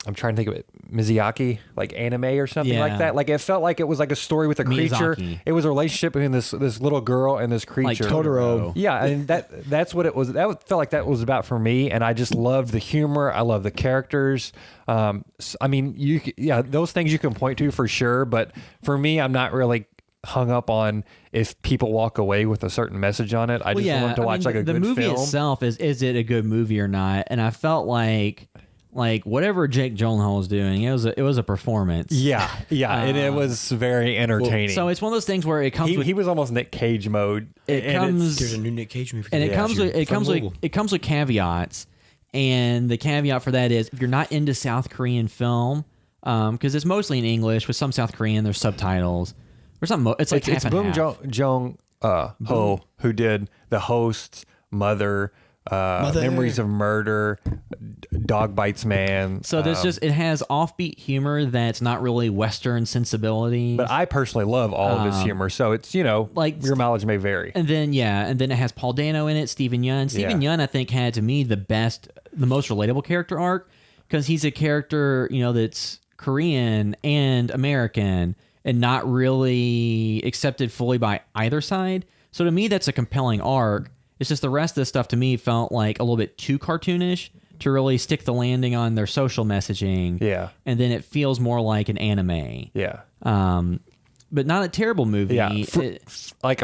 I'm trying to think of it, Miyazaki, like anime or something like that. Like it felt like it was like a story with a creature. Miyazaki. It was a relationship between this little girl and this creature. Like Totoro. Yeah, and that's what it was. That felt like that was about for me, and I just loved the humor. I love the characters. I mean, those things you can point to for sure, but for me, I'm not really hung up on if people walk away with a certain message on it. I just want to watch like a good film. The movie itself is it a good movie or not? And I felt like whatever Jake Gyllenhaal was doing, it was a performance. Yeah, and it was very entertaining. So it's one of those things where it comes. He was almost Nick Cage mode. There's a new Nick Cage movie, and it comes with caveats. And the caveat for that is if you're not into South Korean film, because it's mostly in English with some South Korean, there's subtitles. Or something. It's like it's Boom Jong Ho who did The Host, Mother. Memories of Murder, Dog Bites Man. So there's it has offbeat humor that's not really Western sensibility. But I personally love all of his humor, so it's like your mileage may vary. And then it has Paul Dano in it, Steven Yeun. Steven Yeun, I think, had to me the most relatable character arc because he's a character that's Korean and American and not really accepted fully by either side. So to me, that's a compelling arc. It's just the rest of this stuff to me felt like a little bit too cartoonish to really stick the landing on their social messaging. Yeah. And then it feels more like an anime. Yeah. But not a terrible movie. Yeah.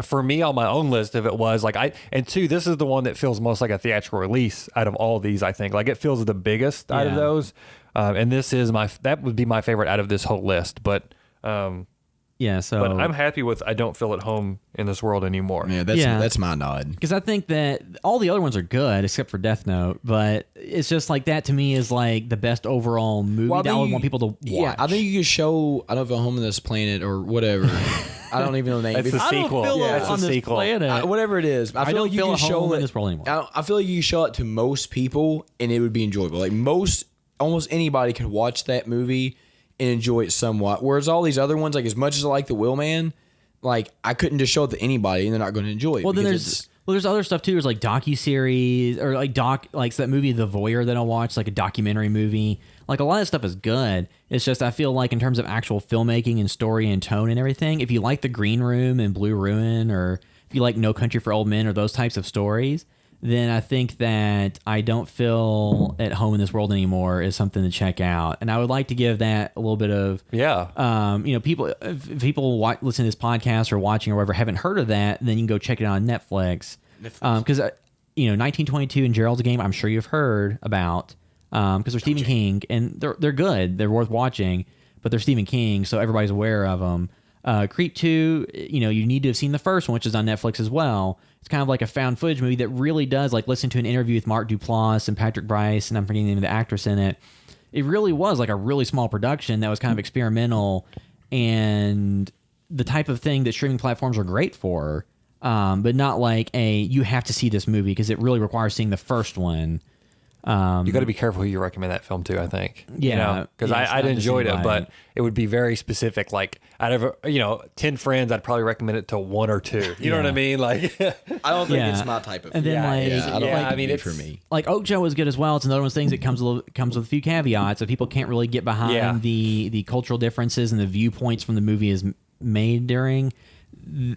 For me on my own list, if it was this is the one that feels most like a theatrical release out of all of these, I think. Like it feels the biggest out of those. And this is that would be my favorite out of this whole list. But, but I'm happy with I don't feel at home in this world anymore. Yeah, that's my nod. Because I think that all the other ones are good except for Death Note, but it's just like that to me is like the best overall movie that I would want people to watch. Yeah, I think you could show I don't feel home on this planet or whatever. I don't even know the name. It's a sequel. It's a sequel. Whatever it is. I feel like you can show it in this world anymore. I feel like you can show it to most people and it would be enjoyable. Like almost anybody could watch that movie and enjoy it somewhat. Whereas all these other ones, like as much as I like The Wheelman, like I couldn't just show it to anybody and they're not going to enjoy it. Well, then there's other stuff too. There's like docuseries or like that movie The Voyeur that I watched, like a documentary movie. Like a lot of stuff is good. It's just I feel like in terms of actual filmmaking and story and tone and everything, if you like The Green Room and Blue Ruin, or if you like No Country for Old Men or those types of stories, then I think that I Don't Feel at Home in This World Anymore is something to check out. And I would like to give that a little bit of, people, if people listen to this podcast or watching or whatever haven't heard of that, then you can go check it out on Netflix. Because, 1922 and Gerald's Game, I'm sure you've heard about, because they're Stephen King, and they're good. They're worth watching, but they're Stephen King, so everybody's aware of them. Creep 2, you need to have seen the first one, which is on Netflix as well. It's kind of like a found footage movie that really does like listen to an interview with Mark Duplass and Patrick Bryce, and I'm forgetting the name of the actress in it. It really was like a really small production that was kind of experimental and the type of thing that streaming platforms are great for, but not like you have to see this movie because it really requires seeing the first one. You got to be careful who you recommend that film to, I think. Yeah. Because I'd enjoyed it, but it would be very specific. Like, out of 10 friends, I'd probably recommend it to 1 or 2. You know what I mean? Like, I don't think it's my type of film. And then I mean, it's for me. Like Okja was good as well. It's another one of those things that comes with a few caveats. So people can't really get behind the cultural differences and the viewpoints from the movie is made during.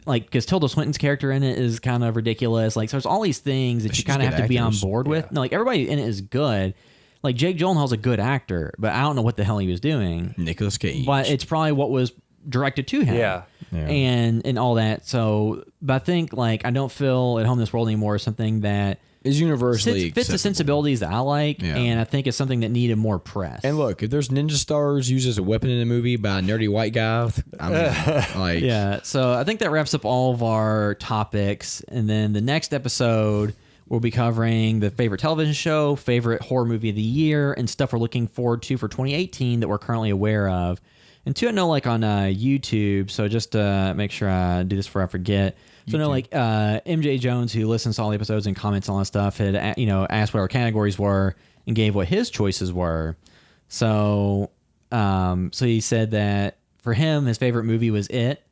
like, because Tilda Swinton's character in it is kind of ridiculous. Like, so there's all these things that you kind of have to be on board with. No, like, everybody in it is good. Like, Jake Gyllenhaal's a good actor, but I don't know what the hell he was doing. Nicolas Cage. But it's probably what was directed to him. Yeah. And all that. So, but I think, like, I don't feel at home in this world anymore is something that is universally fits the acceptable. sensibilities that I like, and I think it's something that needed more press. And look, if there's ninja stars used as a weapon in a movie by a nerdy white guy, I mean, like, yeah. So I think that wraps up all of our topics, and then the next episode we'll be covering the favorite television show, favorite horror movie of the year, and stuff we're looking forward to for 2018 that we're currently aware of. And two, I know, like on YouTube, so just to make sure I do this before I forget. So, no, like MJ Jones, who listens to all the episodes and comments on all that stuff, had asked what our categories were and gave what his choices were. So, so he said that for him, his favorite movie was It,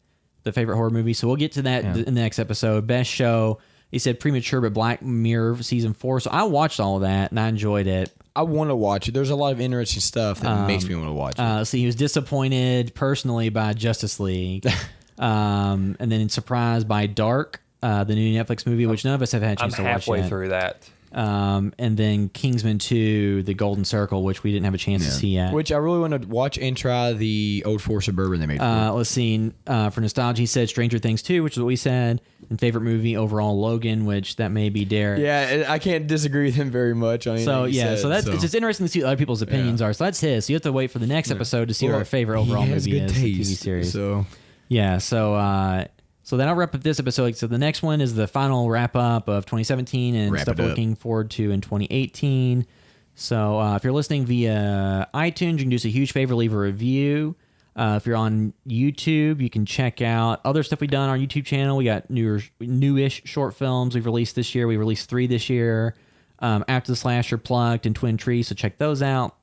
the favorite horror movie. So we'll get to that in the next episode. Best show, he said Premature, but Black Mirror season 4. So I watched all of that and I enjoyed it. I want to watch it. There's a lot of interesting stuff that makes me want to watch it. So he was disappointed personally by Justice League. And then surprised by Dark, the new Netflix movie, which none of us have had a chance to watch yet. I'm halfway through that. And then Kingsman 2, The Golden Circle, which we didn't have a chance to see yet. Which I really want to watch and try the old Ford Suburban they made. Let's see. For nostalgia, he said Stranger Things 2, which is what we said. And favorite movie overall, Logan, which that may be Derek. Yeah, I can't disagree with him very much on anything So he yeah, said, so that's it's just interesting to see what other people's opinions are. So that's his. So you have to wait for the next episode to see what our favorite overall movie is. The TV series. So yeah, so that'll wrap up this episode. So the next one is the final wrap up of 2017 and stuff we're looking forward to in 2018. So if you're listening via iTunes, you can do us a huge favor, leave a review. If you're on YouTube, you can check out other stuff we've done on our YouTube channel. We got newish short films we've released this year. We released 3 this year. After the Slasher, Plugged, and Twin Trees, so check those out.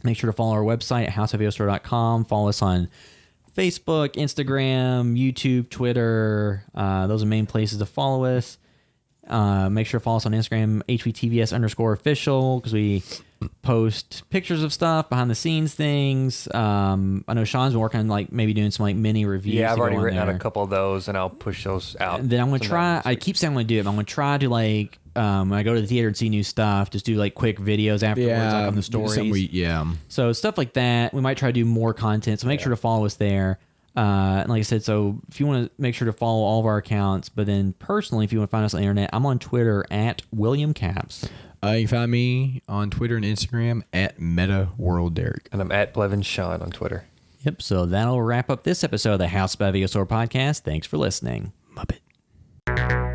Make sure to follow our website at houseofvideostore.com. Follow us on Facebook, Instagram, YouTube, Twitter. Those are the main places to follow us. Make sure to follow us on Instagram, HBTVS_official, because we post pictures of stuff, behind the scenes things. I know Sean's been working on like maybe doing some like mini reviews. Yeah, I've already written out a couple of those, and I'll push those out. And then I'm going to try, I keep saying I'm going to do it, but I'm going to try to like, when I go to the theater and see new stuff, just do like quick videos afterwards, like on the stories. So stuff like that. We might try to do more content. So make sure to follow us there. And like I said, so if you want to make sure to follow all of our accounts, but then personally, if you want to find us on the internet, I'm on Twitter at William Caps. You can find me on Twitter and Instagram at MetaWorldDerek. And I'm at Blevin Sean on Twitter. Yep. So that'll wrap up this episode of the House by Video Store podcast. Thanks for listening. Muppet.